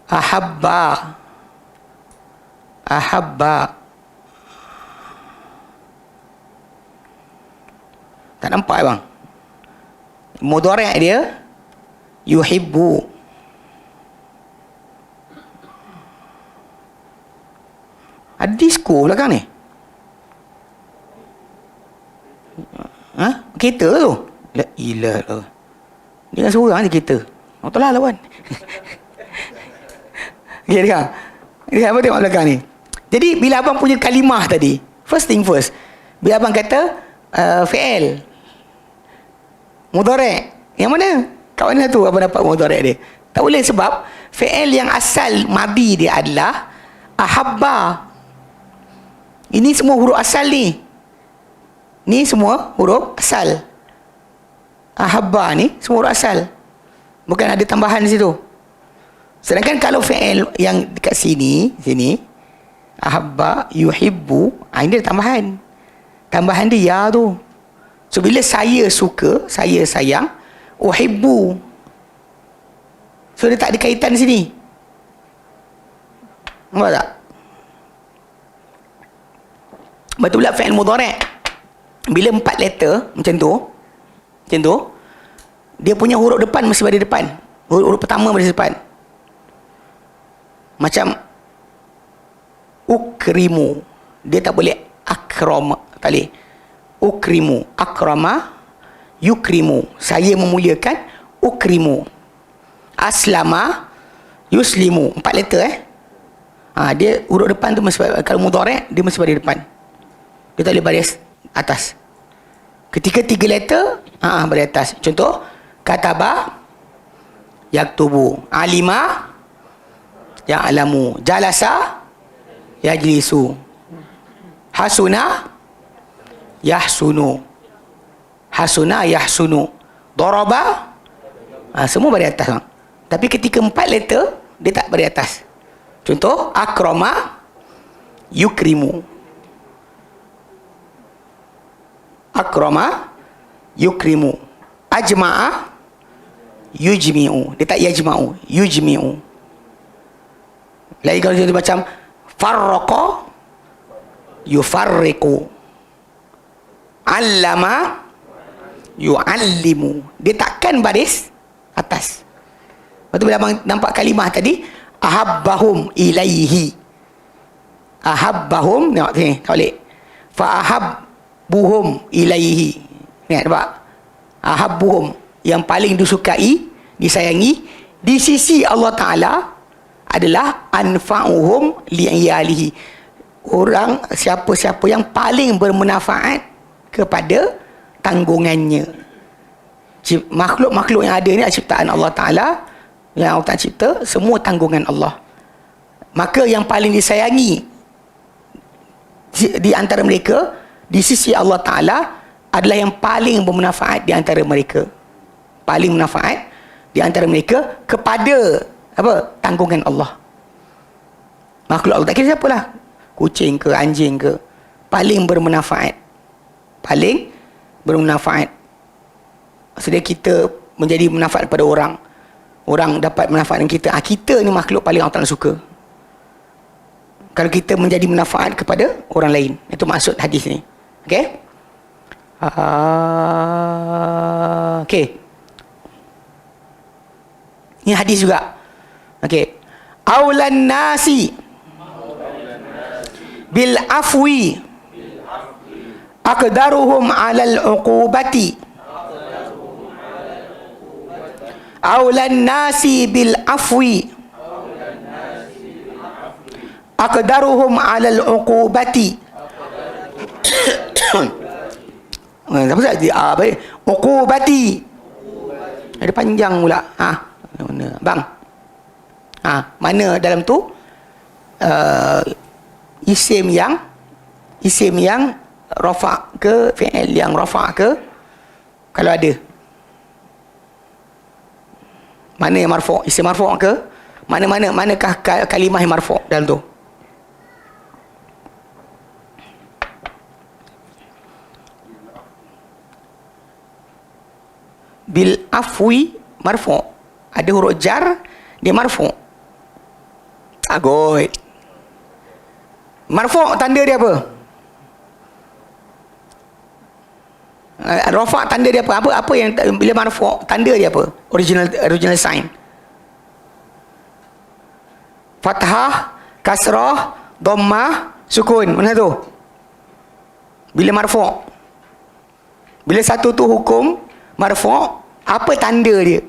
ahabba. Tak nampak bang? Mudhari' dia yuhibbu. Ada disko belakang ni. Kereta tu. La ilah. Dia seorang je kereta. Allah Ta'ala lawan. Okay, dengar. Apa tengok belakang ni. Jadi bila abang punya kalimah tadi, first thing first, bila abang kata fi'il mudhari', yang mana? Kat mana tu abang dapat mudhari' dia? Tak boleh, sebab fi'il yang asal madi dia adalah ahabba. Ini semua huruf asal ni. Ni semua huruf asal. Ahabba ni semua huruf asal. Bukan ada tambahan di situ. Sedangkan kalau fi'il yang dekat sini, ahabba, yuhibbu, ini ada tambahan. Tambahan dia ya tu. So bila saya suka, saya sayang, uhibbu. So dia tak ada kaitan di sini. Nampak tak? Betul pula fi'il mudhari'. Bila 4 letter macam tu, dia punya huruf depan mesti berada depan. Huruf pertama berada depan. Macam ukrimu, dia tak boleh akrama, tak boleh. Ukrimu, akrama, yukrimu, saya memuliakan, ukrimu. Aslama, yuslimu, 4 letter dia huruf depan tu mesti, kalau mudhari' dia mesti berada depan. Dia tak boleh baris atas. Ketika 3 letter berada atas. Contoh, kataba, yaktubu, alima, ya'lamu, jalasa, yajlisu, hasuna, yahsunu, daraba, semua berada atas bang. Tapi ketika 4 letter dia tak berada atas. Contoh, akrama, yukrimu, akrama, yukrimu, ajma'a, yujmi'u. Dia tak yajma'u, yujmi'u. Lagi kalau dia macam farraqa, yufarriqu, allama, yu'allimu. Dia takkan baris atas. Lepas tu bila abang nampak kalimah tadi, ahabbahum ilaihi. Ahabbahum, tengok sini, tak boleh. Fa'ahabbuhum ilaihi. Nampak? Ahabbuhum, yang paling disukai, disayangi di sisi Allah Ta'ala adalah anfa'uhum li'iyalihi. Orang, siapa-siapa yang paling bermanfaat kepada tanggungannya. Makhluk-makhluk yang ada ni ciptaan Allah Ta'ala, yang Allah Ta'ala cipta, semua tanggungan Allah. Maka yang paling disayangi di antara mereka, di sisi Allah Ta'ala, adalah yang paling bermanfaat di antara mereka. Paling bermanfaat di antara mereka kepada tanggungan Allah. Makhluk Allah, tak kira siapalah, kucing ke, anjing ke, paling bermanfaat. Paling bermanfaat. Maksudnya kita menjadi manfaat pada orang. Orang dapat manfaat dengan kita. Kita ni makhluk paling Allah Ta'ala suka. Kalau kita menjadi manfaat kepada orang lain. Itu maksud hadis ni. Okey? Okey. Ini hadis juga. Okey. Aulan nasi bil afwi aqdaruhum 'alal 'uqubati aulan nasi bil afwi aqdaruhum 'alal 'uqubati. Apa saja baik. Uqubati. Ada panjang pula. Mana bang? Mana dalam tu isim yang rafa' ke, fi'il yang rafa' ke, kalau ada. Mana yang marfu'? Isim marfu' ke? Manakah kalimah yang marfu' dalam tu? Bil afwi marfu'. Ada huruf jar, dia marfu'. Good. Marfu' tanda dia apa? Rafa' tanda dia apa? Apa yang bila marfu' tanda dia apa? Original sign. Fathah, kasrah, dhammah, sukun. Mana tu? Bila marfu'. Bila satu tu hukum marfu', apa tanda dia?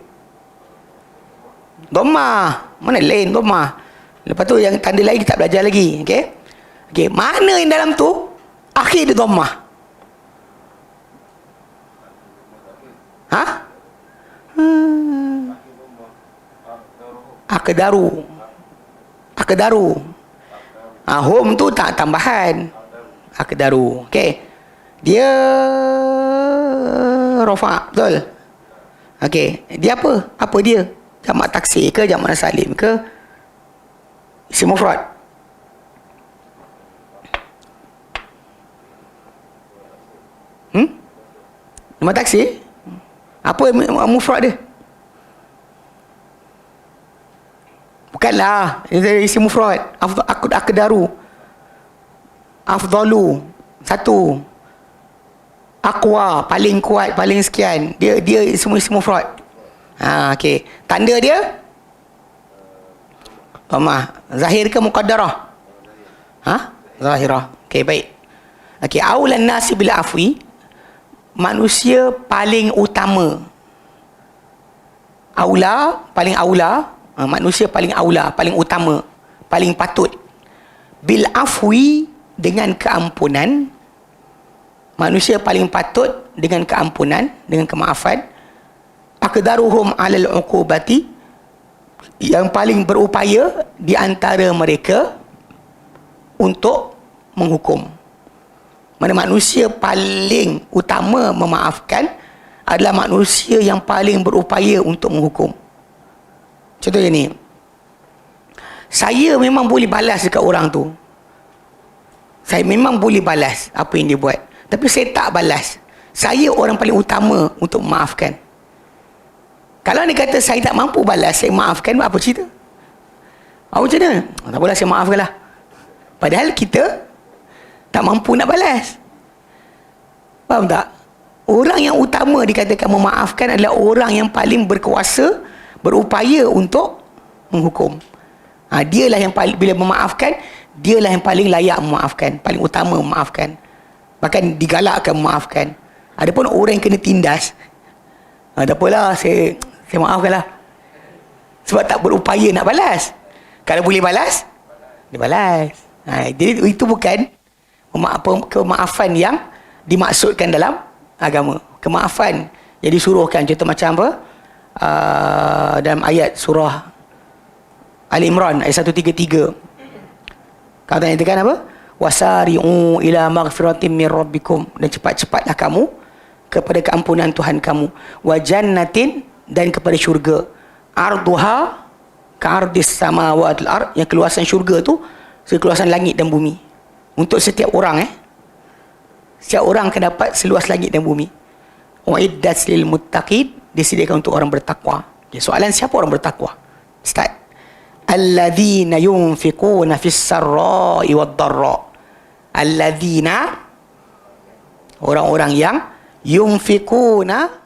Dhammah. Mana lain dhammah? Lepas tu yang tanda lain kita tak belajar lagi. Okey, mana yang dalam tu akhir dia dhammah? Aqdaru. Hum tu tak tambahan. Aqdaru. Okey. Dia rafa', betul? Okey, dia apa? Apa dia? Jamak taksir ke, jamak salim ke? Isim mufrad. Jamak taksir? Apa mufrad dia? Bukanlah, isim mufrad. Aqdaru. Afdalu. Satu. Aqwa, paling kuat, paling sekian. Dia semua isim mufrad. Okey. Tanda dia dhammah. Zahir ke muqaddarah? Zahirah. Okey, baik. Okey, aulan nasi bil afwi, manusia paling utama. Aula, paling aula, manusia paling aula, paling utama, paling patut. Bil afwi, dengan keampunan. Manusia paling patut dengan keampunan, dengan kemaafan. Aqdaruhum 'alal 'uqubati, yang paling berupaya di antara mereka untuk menghukum. Mana manusia paling utama memaafkan adalah manusia yang paling berupaya untuk menghukum. Contohnya ni, saya memang boleh balas dekat orang tu. Saya memang boleh balas apa yang dia buat, tapi saya tak balas. Saya orang paling utama untuk memaafkan. Kalau dia kata saya tak mampu balas, saya maafkan, apa cerita? Macam mana? Tak apalah, saya maafkan lah. Padahal kita tak mampu nak balas. Faham tak? Orang yang utama dikatakan memaafkan adalah orang yang paling berkuasa, berupaya untuk menghukum. Dialah yang paling, bila memaafkan, dialah yang paling layak memaafkan, paling utama memaafkan. Bahkan digalakkan memaafkan. Adapun orang yang kena tindas, tak apalah, saya maafkan lah. Sebab tak berupaya nak balas. Kalau boleh balas, dia balas. Jadi itu bukan kemaafan yang dimaksudkan dalam agama. Kemaafan yang disuruhkan, contoh macam apa? Dalam ayat surah Ali Imran ayat 133. Kata nyatakan apa? Wasari'u ila maghfiratin min rabbikum, dan cepat-cepatlah kamu kepada keampunan Tuhan kamu. Wa jannatin, dan kepada syurga. Arduha ka'ardis samawati wal ard, yang keluasan syurga tu sekeluasan langit dan bumi. Untuk setiap orang setiap orang akan dapat seluas langit dan bumi. Uiddat lil muttaqin, disediakan untuk orang bertakwa. Soalan, siapa orang bertakwa? Start. Alladzina yunfiquna fis sarra'i wad dharra. Alladzina, orang-orang yang yunfiquna,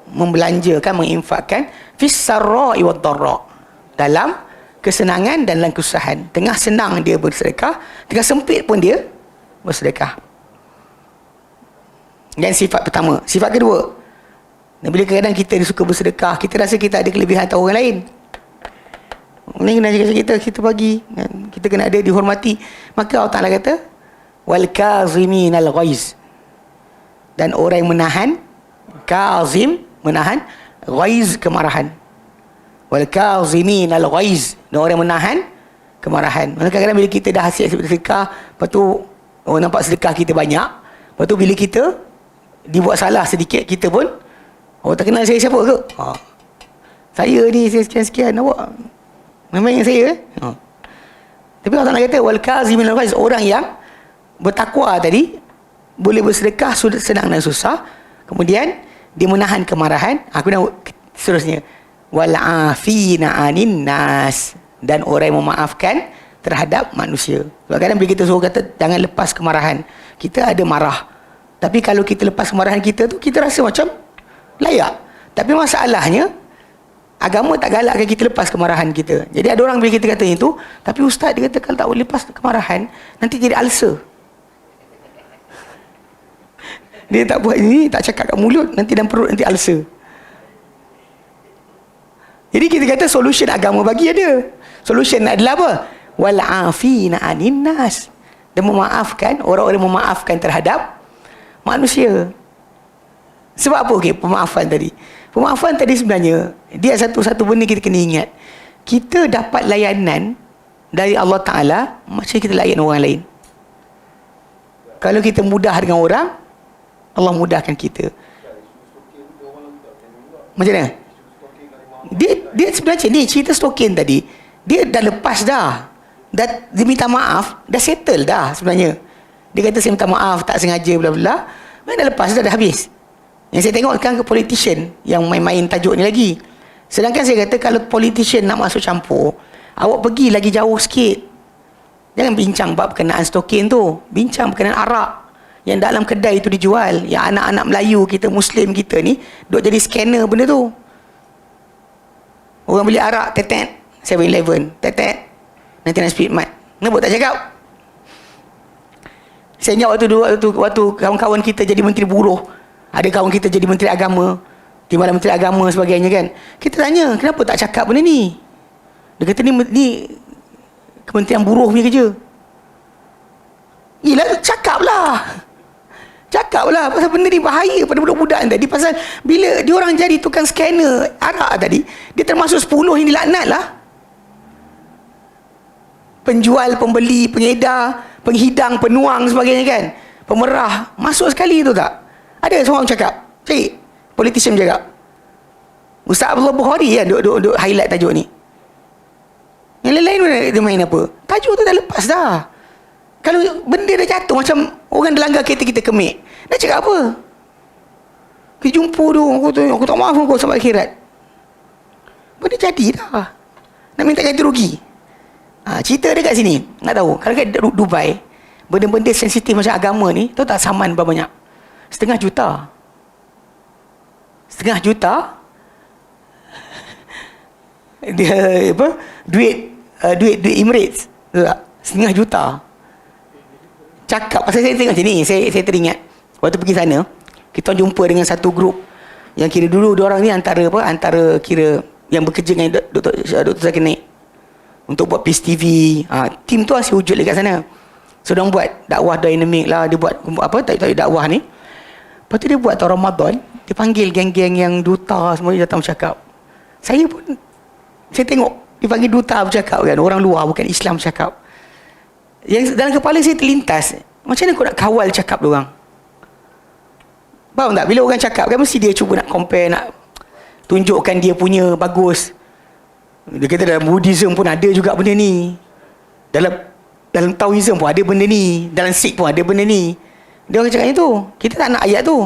membelanjakan, menginfakkan, fis sarra'i wad dharra, dalam kesenangan dan dalam kesusahan. Tengah senang dia bersedekah, tengah sempit pun dia bersedekah. Dan sifat pertama. Sifat kedua, bila kadang-kadang kita suka bersedekah, kita rasa kita ada kelebihan atas orang lain. Ni kena jaga kita bagi, kita kena ada dihormati. Maka Allah Ta'ala kata, wal kazimin al ghaiz, dan orang yang menahan, kazim, menahan, ghaiz, kemarahan. Wal kazimin al ghaiz, dan orang yang menahan kemarahan. Maka kadang-kadang bila kita dah hasil sedekah, lepas tu orang nampak sedekah kita banyak, lepas tu bila kita dibuat salah sedikit, kita pun, awak tak kenal saya siapa ke? Saya ni, saya sekian-sekian, awak memang yang saya. Tapi Allah Ta'ala kata, wal kazimin al ghaiz, orang yang bertakwa tadi, boleh bersedekah senang dan susah, kemudian dia menahan kemarahan. Kemudian seterusnya, wal afina anin nas, dan orang yang memaafkan terhadap manusia. Kadang-kadang bila kita suruh kata jangan lepas kemarahan, kita ada marah, tapi kalau kita lepas kemarahan kita tu, kita rasa macam layak. Tapi masalahnya, agama tak galakkan kita lepas kemarahan kita. Jadi ada orang bila kita kata itu, tapi ustaz dia kata kalau tak boleh lepas kemarahan, nanti jadi ulcer. Dia tak buat ini, tak cakap kat mulut, nanti dalam perut nanti ulcer. Jadi kita kata solution agama bagi ada. Solution adalah apa? Wal afina anin nas, dan memaafkan, orang-orang memaafkan terhadap manusia. Sebab apa? Okey, pemaafan tadi. Pemaafan tadi sebenarnya, dia satu-satu benda kita kena ingat. Kita dapat layanan dari Allah Ta'ala macam kita layan orang lain. Kalau kita mudah dengan orang, Allah mudahkan kita. Macam mana? Dia sebenarnya ni cerita stalking tadi, dia dah lepas dah. Dia minta maaf, dah settle dah sebenarnya. Dia kata saya minta maaf, tak sengaja bla bla. Dah lepas dah habis. Yang saya tengok sekarang ke politician yang main-main tajuk ni lagi. Sedangkan saya kata kalau politician nak masuk campur, awak pergi lagi jauh sikit. Jangan bincang bab berkenaan stalking tu, bincang berkenaan arak yang dalam kedai tu dijual, yang anak-anak Melayu kita, Muslim kita ni duk jadi scanner benda tu. Orang beli arak, tetet 7-Eleven, tetet, nanti nak speed mat. Kenapa tak cakap? Saya ingat waktu kawan-kawan kita jadi menteri buruh, ada kawan kita jadi menteri agama, timbalan menteri agama sebagainya kan. Kita tanya, kenapa tak cakap benda ni? Dia kata ni Kementerian Buruh punya kerja. Yelah, cakaplah pasal benda ni bahaya pada budak-budak tadi. Pasal bila diorang jadi tukang scanner arak tadi, dia termasuk 10 yang dilaknat lah. Penjual, pembeli, pengedar, penghidang, penuang sebagainya kan, pemerah, masuk sekali tu tak? Ada seorang cakap, cik, politician cakap, Ustaz Abdullah Bukhari kan duk highlight tajuk ni. Yang lain-lain dia main apa? Tajuk tu dah lepas dah. Kalau benda dah jatuh, macam orang dah langgar kereta kita kemik, dah cakap apa? Kita jumpa tu, aku tak maaf kau sampai akhirat. Benda jadi dah. Nak minta ganti rugi. Cerita dia kat sini. Nak tahu, kalau kat Dubai, benda-benda sensitif macam agama ni, tahu tak saman berapa banyak? 500 juta. 500 juta. Dia apa? Duit Emirates. Tahu tak? 500 juta. Cakap pasal saya tengok macam ni, saya teringat waktu pergi sana, kita jumpa dengan satu grup yang kira dulu diorang ni antara kira yang bekerja dengan Dr. Zakir Naik untuk buat Peace TV. Tim tu masih wujud dekat sana. So diorang buat dakwah dynamic lah, dia buat apa tak dakwah ni. Lepas tu dia buat tahun Ramadan, dia panggil geng-geng yang duta semua datang bercakap. Saya tengok dia panggil duta bercakap kan, orang luar bukan Islam bercakap. Yang dalam kepala saya terlintas, macam mana kau nak kawal cakap diorang? Faham tak? Bila orang cakap kan, mesti dia cuba nak compare, nak tunjukkan dia punya bagus. Dia kata dalam Buddhism pun ada juga benda ni, dalam Taoism pun ada benda ni, dalam Sikh pun ada benda ni. Dia orang cakap itu, kita tak nak ayat tu.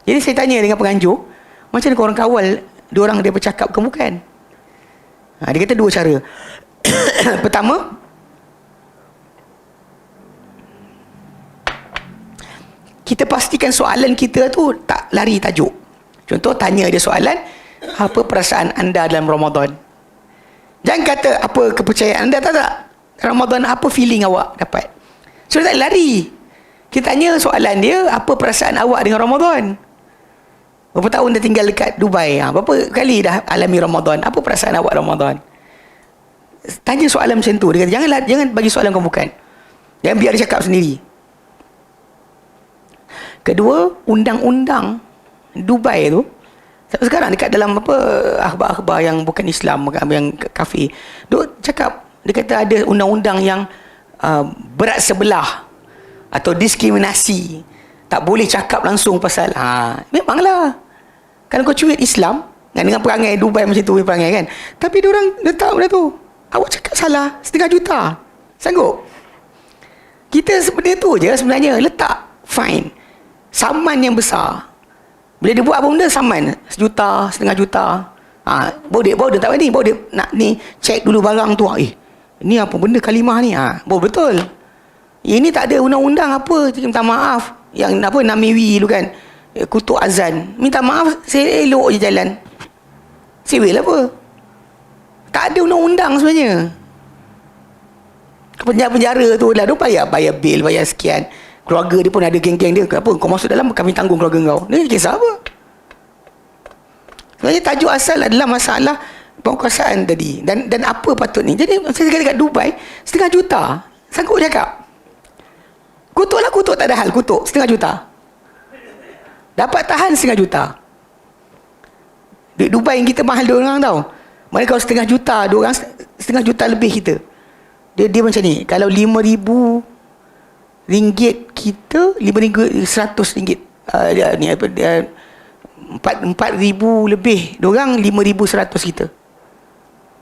Jadi saya tanya dengan penganjur, macam mana korang kawal diorang dia bercakap ke bukan? Dia kata dua cara. Pertama, kita pastikan soalan kita tu tak lari tajuk. Contoh, tanya dia soalan, apa perasaan anda dalam Ramadan? Jangan kata apa kepercayaan anda, tak. Ramadan apa feeling awak dapat. So tak lari. Kita tanya soalan dia, apa perasaan awak dengan Ramadan? Berapa tahun dah tinggal dekat Dubai? Berapa kali dah alami Ramadan? Apa perasaan awak Ramadan? Tanya soalan macam tu. Dia kata, jangan bagi soalan kau bukan. Jangan biar dia cakap sendiri. Kedua, undang-undang Dubai tu, sekarang dekat dalam apa akhbar-akhbar yang bukan Islam, yang kafir, dia cakap, dia kata ada undang-undang yang berat sebelah atau diskriminasi, tak boleh cakap langsung pasal memanglah kalau kau cuit Islam dengan perangai Dubai macam tu, perangai kan, tapi diorang letak benda tu, awak cakap salah 1,5 juta, sanggup? Kita sebenarnya tu je sebenarnya, letak fine, saman yang besar. Bila dia buat apa benda, saman 1 juta, 1,5 juta. Baru dia tak berani, baru dia nak ni check dulu barang tu. Ni apa benda kalimah ni? Baru betul. Ini tak ada undang-undang apa, minta maaf. Yang apa Namiwi tu kan, kutuk azan. Minta maaf, saya elok je jalan. Sewel apa? Tak ada undang-undang sebenarnya. Penjara tu lah, dia bayar bil, bayar sekian. Keluarga dia pun ada geng-geng dia. Apa kau masuk dalam, kami tanggung keluarga kau. Ni kisah apa? Sebenarnya tajuk asal adalah masalah penguasaan tadi. Dan apa patut ni. Jadi saya dekat Dubai 1,5 juta. Sanggup cakap. Kutuk tak ada hal. Kutuk 1,5 juta. Dapat tahan 1,5 juta. Duit Dubai yang kita mahal 2 orang tau. Mana kalau 1,5 juta, 2 orang 1,5 juta lebih kita. Dia macam ni. Kalau 5,000 ringgit kita, 5,100 ringgit. 4,000 lebih. Diorang 5,100 kita.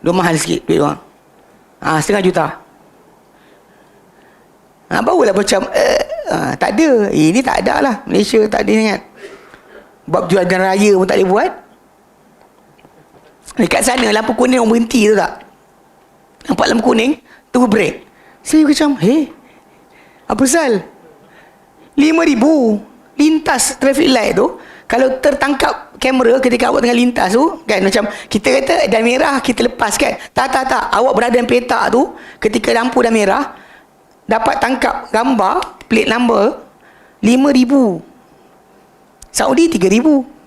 Dia mahal sikit duit orang. 1,5 juta. Barulah macam tak ada. Ini tak ada lah. Malaysia tak ada ingat. Bab jual jalan raya pun tak boleh buat. Dekat sana lampu kuning orang berhenti tu tak? Nampak lampu kuning, tunggu break. Saya macam, apa pasal? 5,000 lintas traffic light tu, kalau tertangkap kamera ketika awak tengah lintas tu, kan, macam kita kata dah merah kita lepas kan. Tak, awak berada dalam petak tu, ketika lampu dah merah, dapat tangkap gambar plate number 5,000. Saudi 3,000.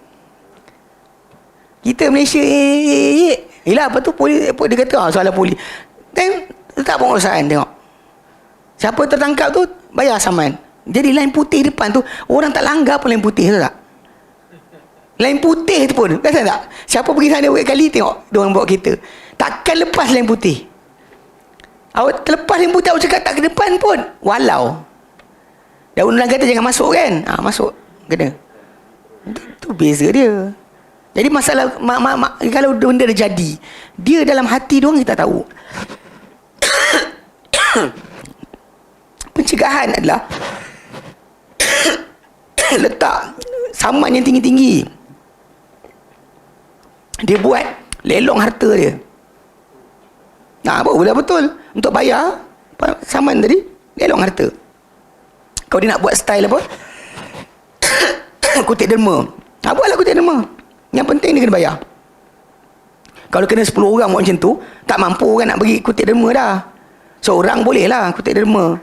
Kita Malaysia yelah, apa tu polis, dia kata soalan polis. Dan tak pengurusan, tengok. Siapa tertangkap tu bayar saman. Jadi lain putih depan tu, orang tak langgar pun lain putih tu tak? Lain putih tu pun, perasan tak? Siapa pergi sana beberapa kali tengok diorang bawa kereta, takkan lepas lain putih. Awak terlepas lain putih, awak cakap tak ke depan pun, walau. Dan undang kata jangan masuk kan? Masuk, kena. Itu beza dia. Jadi masalah kalau benda dah jadi, dia dalam hati diorang kita tahu. Pencegahan adalah letak saman yang tinggi-tinggi. Dia buat lelong harta dia. Boleh betul. Untuk bayar saman tadi, lelong harta. Kalau dia nak buat style apa, kutip derma, buatlah kutip derma. Yang penting dia kena bayar. Kalau kena 10 orang buat macam tu, tak mampu kan nak bagi kutip derma dah. Seorang boleh lah kutip derma.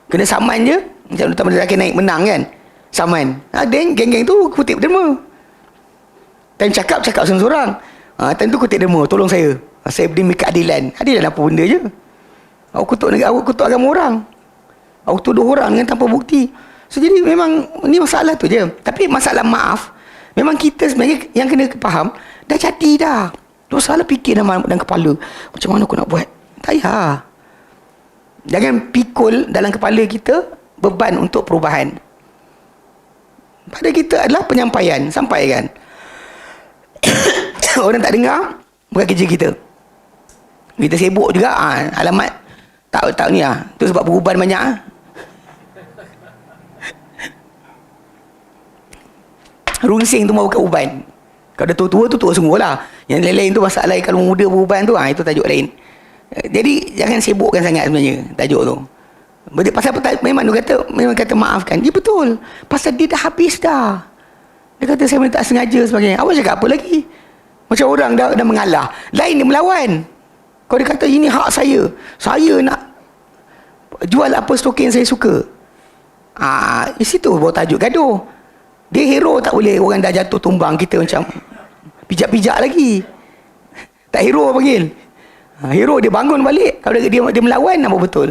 Kena saman je. Macam teman lelaki naik menang kan, saman. Geng-geng tu kutip derma. Dan cakap seorang-seorang. Tentu kutip derma, tolong saya. Saya berdemi keadilan. Adilan apa benda je? Awak kutuk agama orang. Awak tuduh orang dengan tanpa bukti. So jadi memang ni masalah tu je. Tapi masalah maaf, memang kita sebenarnya yang kena faham, dah jadi dah. Tu salah fikir dalam kepala. Macam mana aku nak buat? Tak payah. Jangan pikul dalam kepala kita beban untuk perubahan. Pada kita adalah penyampaian, sampaikan. Orang tak dengar, bukan kerja kita. Kita sibuk juga, alamat tak ni lah. Tu sebab perubahan banyak. Runsing tu mau bukan uban. Kalau dah tua-tua tu tua semua lah. Yang lain-lain tu masalah kalau muda perubahan tu, itu tajuk lain. Jadi jangan sibukkan sangat sebenarnya tajuk tu. Pasal memang kata maafkan. Dia betul. Pasal dia dah habis dah. Dia kata saya tak sengaja sebagainya. Awak cakap apa lagi? Macam orang dah mengalah. Lain dia melawan. Kalau dia kata ini hak saya nak jual apa stok yang saya suka. Di situ bawa tajuk gaduh. Dia hero tak boleh, orang dah jatuh tumbang, kita macam pijak-pijak lagi. Tak hero panggil. Hero dia bangun balik. Kalau dia melawan, nampak betul.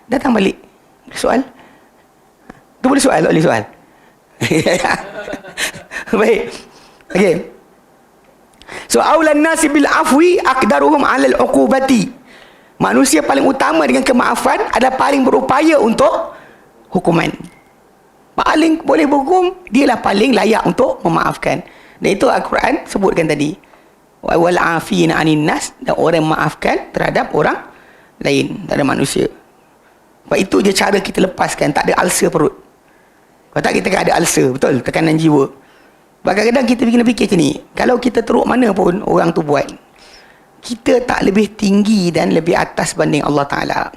Datang balik. Soal? Tu boleh soal, tak boleh soal? Baik. Okey. So aulan nasi bil afwi aqdaruhum 'ala al uqubati. Manusia paling utama dengan kemaafan adalah paling berupaya untuk hukuman. Paling boleh berhukum, dialah paling layak untuk memaafkan. Dan itu Al-Quran sebutkan tadi. Wal 'afina 'anin nas, dan orang memaafkan terhadap orang lain, terhadap manusia. Sebab itu je cara kita lepaskan, tak ada ulcer perut. Kalau tak, kita kan ada ulcer, betul, tekanan jiwa. Kadang-kadang kita kena fikir macam ni, kalau kita teruk mana pun orang tu buat, kita tak lebih tinggi dan lebih atas banding Allah Ta'ala.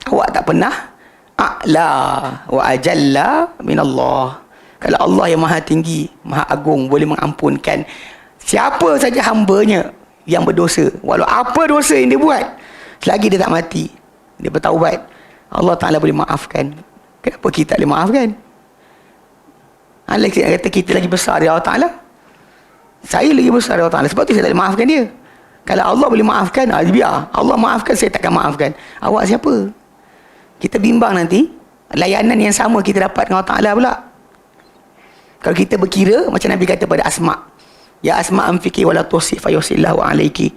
Awak tak pernah a'la wa ajalla min Allah. Kalau Allah yang maha tinggi, maha agung, boleh mengampunkan siapa saja hambanya yang berdosa, walau apa dosa yang dia buat, selagi dia tak mati, dia bertaubat, Allah Ta'ala boleh maafkan. Kenapa kita tak boleh maafkan? Allah kata kita lagi besar dari Allah Ta'ala. Saya lagi besar dari Allah Ta'ala, sebab tu saya tak boleh maafkan dia. Kalau Allah boleh maafkan, biar Allah maafkan, saya takkan maafkan. Awak siapa? Kita bimbang nanti layanan yang sama kita dapat dengan Allah Ta'ala pula. Kalau kita berkira macam Nabi kata pada Asma', ya Asma' amfiki wala tusif fayusillahu alaiki.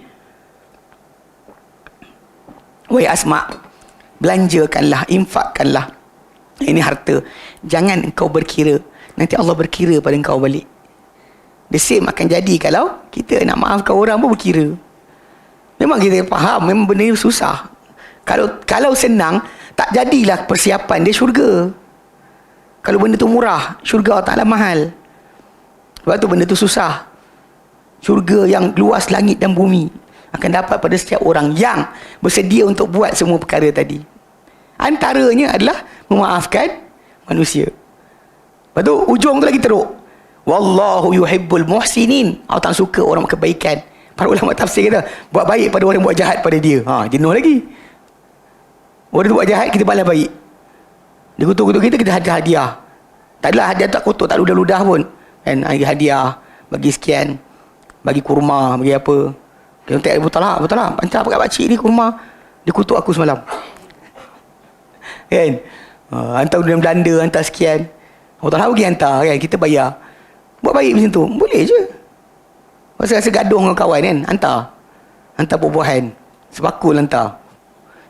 Wahai Asma', belanjakanlah, infakkanlah ini harta, jangan engkau berkira, nanti Allah berkira pada engkau balik. The same akan jadi kalau kita nak maafkan orang pun berkira. Memang kita faham, memang benda ni susah. Kalau senang, tak jadilah persiapan dia syurga. Kalau benda tu murah, syurga Allah Ta'ala mahal. Sebab tu benda tu susah. Syurga yang luas langit dan bumi akan dapat pada setiap orang yang bersedia untuk buat semua perkara tadi. Antaranya adalah memaafkan manusia. Lepas tu ujung tu lagi teruk. Wallahu yuhibbul muhsinin. Allah tak suka orang kebaikan. Para ulama tafsir kata, buat baik pada orang yang buat jahat pada dia. Jenuh lagi. Orang tu buat jahat, kita balas baik. Dia kutuk-kutuk kita hadiah. Tak adalah hadiah tak kutuk, tak ludah-ludah pun. Kan, hadiah, bagi sekian, bagi kurma, bagi apa. Kita tak betul lah. Hantar kat pakcik ni kurma. Dia kutuk aku semalam. Kan? Hantar dalam Belanda, hantar sekian. Betul lah pergi hantar kan, kita bayar. Buat baik macam tu, boleh je. Rasa gaduh dengan kawan kan, hantar buah-buahan, sebakul hantar.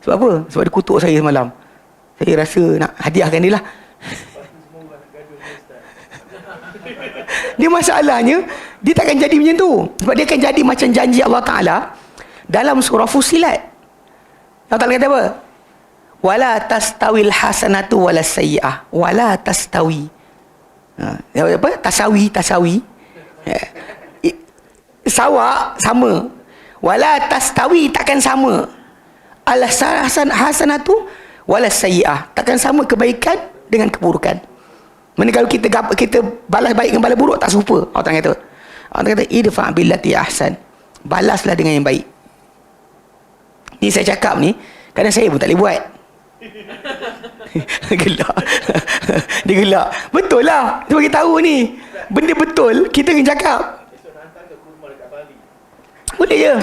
Sebab apa? Sebab dia kutuk saya semalam. Saya rasa nak hadiahkan dia lah. Dia masalahnya, dia takkan jadi macam tu. Sebab dia akan jadi macam janji Allah Ta'ala dalam surah Fussilat. Allah Ta'ala kata apa? Wala tastawil hasanatu wala sayyi'ah. Wala tastawi. Apa? Tasawi. Sawa, sama. Wala tastawi, takkan sama. Hasanatu wala sayyi'ah, takkan sama kebaikan dengan keburukan. Mana kalau kita balas baik dengan balas buruk, tak serupa. Allah kata idfa' billati ahsan, balaslah dengan yang baik. Ni saya cakap ni, kadang saya pun tak boleh buat. Gelak. Dia gelak. Betul lah, dia bagi tahu ni benda betul, kita kena cakap. Boleh je,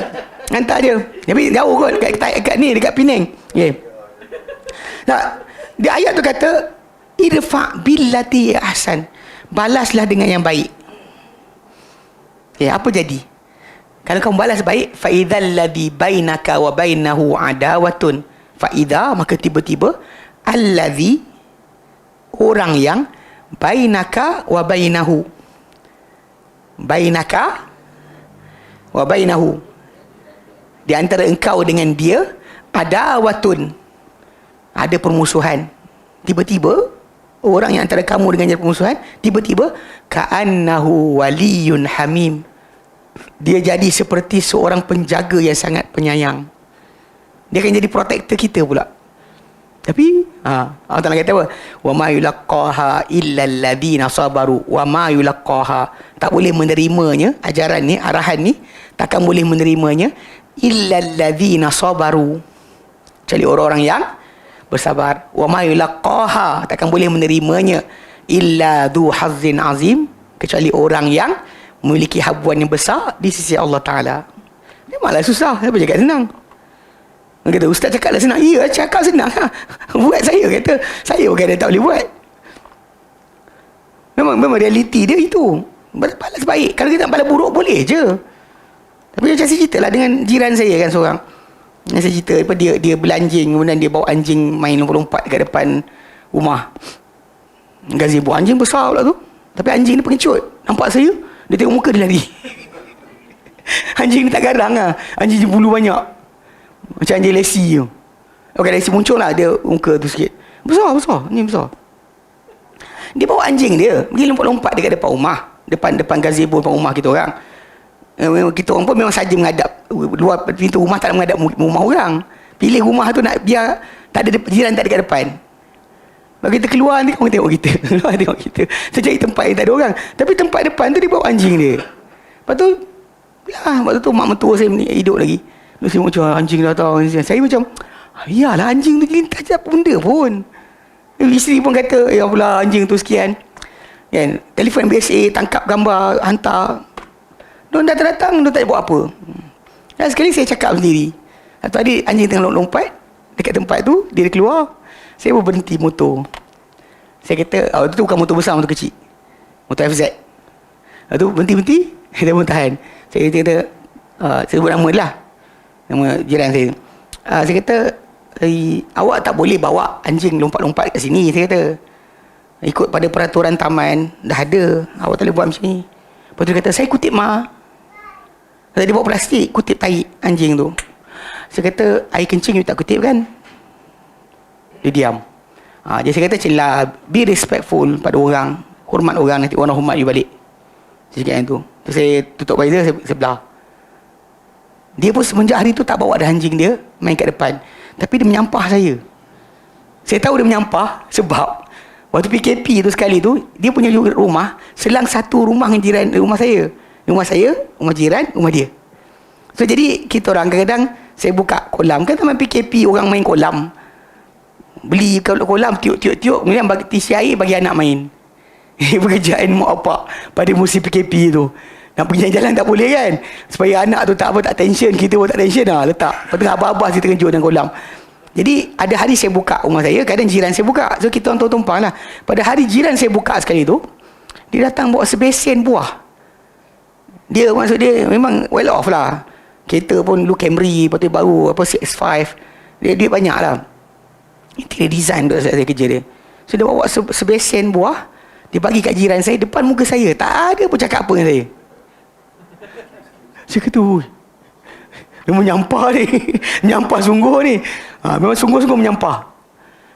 hantar je. Tapi jauh kot, kat ni, dekat Penang. Okay. Tak, di ayat tu kata idfa' billati ahsan, balaslah dengan yang baik. Apa jadi? Kalau kamu balas baik, fa idzal ladzi bainaka wa bainahu adawatun, fa idza, maka tiba-tiba allazi, orang yang bainaka wa bainahu, di antara engkau dengan dia adawatun, ada permusuhan. Tiba-tiba orang yang antara kamu dengan dia permusuhan, tiba-tiba ka'annahu waliyun hamim, dia jadi seperti seorang penjaga yang sangat penyayang. Dia akan jadi protektor kita pula. Tapi Allah Ta'ala kata apa? Wa ma yulaqqaha illa alladhina sabaru wa ma yulaqqaha, tak boleh menerimanya ajaran ni, arahan ni, takkan boleh menerimanya illal ladzina sabaru, kecuali orang-orang yang bersabar. Wa ma yulaqaha, takkan boleh menerimanya illa dzu hazzin azim, kecuali orang yang memiliki habuan yang besar di sisi Allah Taala. Memanglah susah, siapa cakap senang? Dia kata, ustaz cakap lah senang. Ya, cakap senang lah. Buat saya kata, saya bukan tak boleh buat. Memang realiti dia itu. Balas baik. Kalau kita nak balas buruk, boleh je. Tapi macam saya cerita lah dengan jiran saya kan seorang. Yang saya cerita, dia belanjing, kemudian dia bawa anjing main lompat-lompat dekat depan rumah. Gazebo, anjing besar pula tu. Tapi anjing ni pengecut. Nampak saya, dia tengok muka dia lari. Anjing ni tak garang lah. Anjing bulu banyak. Macam anjing lesi tu. Bukan lesi, muncul lah dia muka tu sikit. Besar. Anjing besar. Dia bawa anjing dia pergi lompat-lompat dekat depan rumah. Depan gazebo depan rumah kita orang. Kita orang pun memang saja menghadap luar pintu rumah, tak nak menghadap rumah orang. Pilih rumah tu nak biar tak ada jiran, tak ada kat depan. Bagi kita keluar ni, orang tengok kita. Keluar tengok kita. Saya cari tempat yang tak ada orang. Tapi tempat depan tu dia bawa anjing dia. Lepas tu, waktu tu mak mentua saya hidup lagi. Dia macam anjing datang. Saya macam, yalah anjing tu lintas je, apa benda pun. Isteri pun kata, ya pula anjing tu sekian. Kan? Telefon BSA, tangkap gambar, hantar. Diorang datang-datang, diorang tak buat apa. Dan sekali saya cakap sendiri. Satu hari anjing tengah lompat dekat tempat tu, dia keluar. Saya pun berhenti motor. Saya kata, itu tu bukan motor besar, motor kecil. Motor FZ. Lepas tu berhenti-berhenti, dia pun tahan. Saya kata, saya sebut nama lah. Nama jiran saya. Saya kata, awak tak boleh bawa anjing lompat-lompat kat sini. Saya kata, ikut pada peraturan taman, dah ada. Awak tak boleh buat macam ni. Lepas tu dia kata, saya kutip Kata dia bawa plastik, kutip tai anjing tu. Saya kata, air kencing you tak kutip kan? Dia diam. Jadi saya kata macam lah, be respectful pada orang, hormat orang, nanti orang hormat you balik. Saya cakap yang tu. Terus saya tutup visor, saya belah. Dia pun semenjak hari tu tak bawa dah anjing dia main kat depan. Tapi dia menyampah saya. Saya tahu dia menyampah sebab waktu PKP tu sekali tu, dia punya rumah selang satu rumah dengan jiran rumah saya. Rumah saya, rumah jiran, rumah dia. So jadi kita orang kadang-kadang saya buka kolam. Kan zaman PKP orang main kolam. Beli kolam tiup-tiup, kemudian bagi isi air bagi anak main. Pekerjaan mak bapak pada musim PKP tu. Nak pergi jalan tak boleh kan? Supaya anak tu tak tension, kita pun tak tension lah. Letak. Lepas tu abah-abah saya terkejut dalam kolam. Jadi ada hari saya buka rumah saya, kadang jiran saya buka. So kita orang tumpang lah. Pada hari jiran saya buka sekali tu, dia datang bawa sebesen buah. Dia maksud dia memang well off lah. Kereta pun dulu Camry, lepas tu baru CX-5. Dia banyak lah. Interior design tu saya kerja dia. So dia bawa sebesen buah, dia bagi kat jiran saya depan muka saya. Tak ada pun cakap apa dengan saya. Saya kata, dia menyampah ni. Menyampah sungguh ni. Memang sungguh-sungguh menyampah.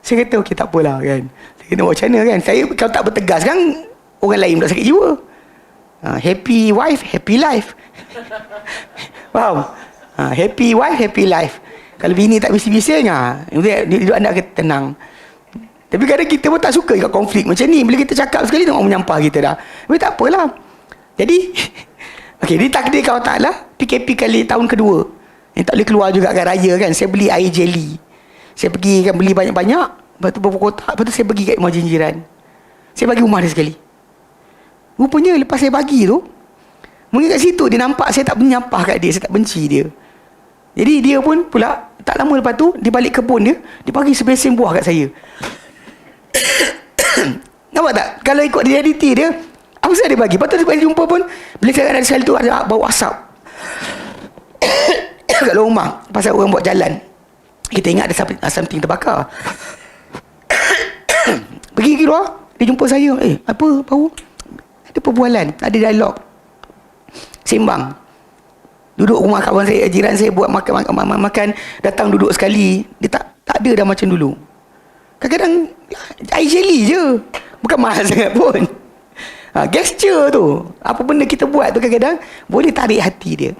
Saya kata, okey tak apalah kan. Saya kata, macam mana kan. Saya kalau tak bertegas kan, orang lain pula sakit jiwa. Happy wife, happy life. Faham? Happy wife, happy life. Kalau bini tak bising-bising, dia anak kata tenang. Tapi kadang kita pun tak suka kat konflik macam ni. Bila kita cakap sekali, orang menyampah kita dah. Tapi tak apalah. Jadi, okey, ditakdirkan Allah Ta'ala, PKP kali tahun kedua. Yang tak boleh keluar juga kat raya kan. Saya beli air jelly. Saya pergi kan beli banyak-banyak. Lepas tu berapa kotak. Lepas tu saya pergi kat rumah jiran. Saya bagi rumah dia sekali. Rupanya lepas saya bagi tu, mungkin kat situ dia nampak saya tak menyampah kat dia. Saya tak benci dia. Jadi dia pun pula, tak lama lepas tu, dia balik kebun dia, dia bagi sebesen buah kat saya. Nampak tak? Kalau ikut realiti dia, apa saya dia bagi? Lepas tu dia jumpa pun, bila saya ada sekali tu ada bau asap kat luar rumah. Pasal orang buat jalan, kita ingat ada something terbakar. Pergi keluar, dia jumpa saya. Apa bau? Ada perbualan, ada dialog, sembang. Duduk rumah kawan saya, jiran saya buat makan, datang duduk sekali. Dia tak ada dah macam dulu. Kadang-kadang air jelly je, bukan mahal sangat pun. Gesture tu, apa benda kita buat tu kadang-kadang boleh tarik hati dia.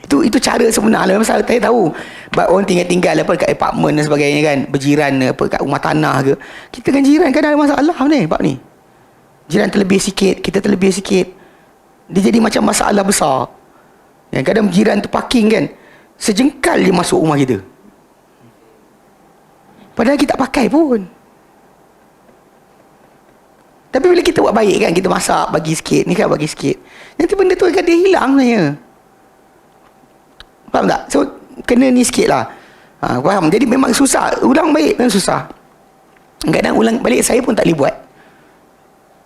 Itu cara sebenarnya. Masalah saya tahu orang tinggal apa kat apartmen dan sebagainya kan, berjiran apa kat rumah tanah ke, kita dengan jiran kadang ada masalah ni bab ni. Jiran terlebih sikit, kita terlebih sikit, dia jadi macam masalah besar. Kadang jiran tu parking kan, sejengkal dia masuk rumah kita. Padahal kita tak pakai pun. Tapi bila kita buat baik kan, kita masak, bagi sikit, ni kan bagi sikit, nanti benda tu akan dia hilang sebenarnya. Faham tak? So, kena ni sikit lah. Faham? Jadi memang susah. Ulang baik memang susah. Kadang ulang balik saya pun tak boleh buat.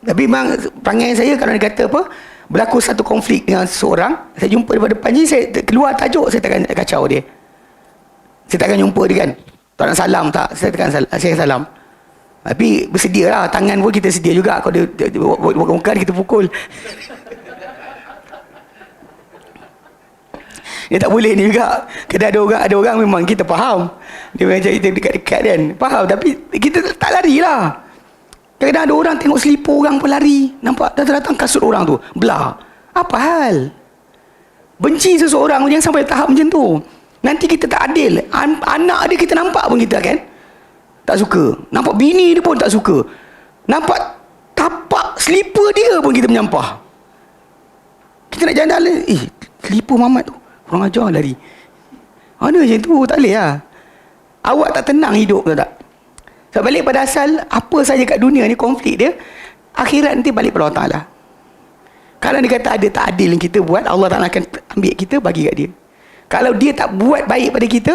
Tapi memang perangai saya, kalau dia kata apa, berlaku satu konflik dengan seseorang, saya jumpa daripada depan je, saya keluar tajuk, saya takkan kacau dia. Saya takkan jumpa dia kan, tak nak salam tak, saya salam. Tapi bersedia lah, tangan pun kita sedia juga. Kalau dia bukan kita pukul. Dia tak boleh ni juga. Kadang ada orang memang kita faham, dia memang cari kita dekat-dekat kan, faham. Tapi kita tak lari lah. Kadang-kadang ada orang tengok selipar orang pun lari. Nampak datang kasut orang tu, belah. Apa hal? Benci seseorang jangan sampai tahap macam tu. Nanti kita tak adil. Anak dia kita nampak pun kita kan tak suka. Nampak bini dia pun tak suka. Nampak tapak selipar dia pun kita menyampah. Kita nak jalan-jalan, selipar Mamat tu, orang ajar lari. Mana macam tu? Tak boleh lah. Awak tak tenang hidup, betul tak? So, balik pada asal, apa saja kat dunia ni konflik dia, akhirat nanti balik pada Allah Ta'ala. Kalau dia kata ada tak adil yang kita buat, Allah Ta'ala akan ambil kita, bagi kat dia. Kalau dia tak buat baik pada kita,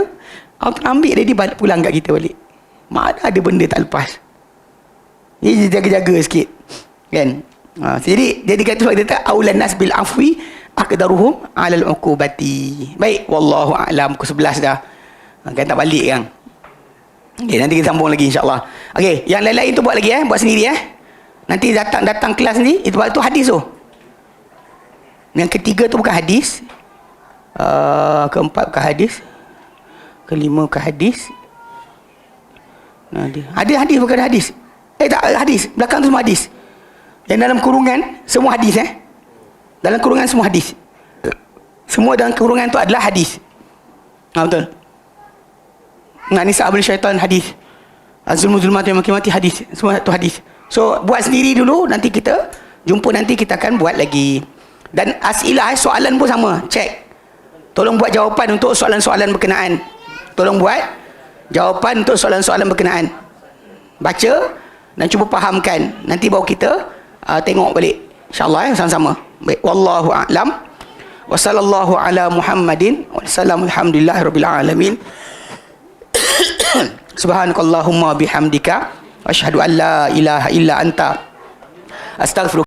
Allah Ta'ala ambil dia balik, pulang kat kita balik. Mana ada benda tak lepas. Jadi jaga-jaga sikit kan. Jadi kata sebab dia kata aulan nas bil afwi aqdaruhum alal uqubati. Baik, wallahu a'lam. Pukul 11 dah. Kan tak balik kan. Okey, nanti kita sambung lagi insya-Allah. Okey, yang lain-lain tu buat lagi buat sendiri Nanti datang kelas ni, itu hadis tu. Yang ketiga tu bukan hadis. Keempat bukan hadis. Kelima bukan hadis. Ada hadis bukan hadis. Tak hadis. Belakang tu semua hadis. Yang dalam kurungan semua hadis Dalam kurungan semua hadis. Semua dalam kurungan tu adalah hadis. Betul. Nisa abul syaitan hadis. Az-zulmu zulmatu yang mati hadis. Semua tu hadis. So buat sendiri dulu, nanti kita jumpa, nanti kita akan buat lagi. Dan asilah soalan pun sama. Cek. Tolong buat jawapan untuk soalan-soalan berkenaan. Tolong buat jawapan untuk soalan-soalan berkenaan. Baca dan cuba fahamkan. Nanti baru kita tengok balik. InsyaAllah sama-sama. Baik, wallahu a'lam. Wa sallallahu ala Muhammadin wa sallam alhamdulillahirabbil alamin. Subhanakallahumma bihamdika asyhadu an la ilaha illa anta astaghfiruka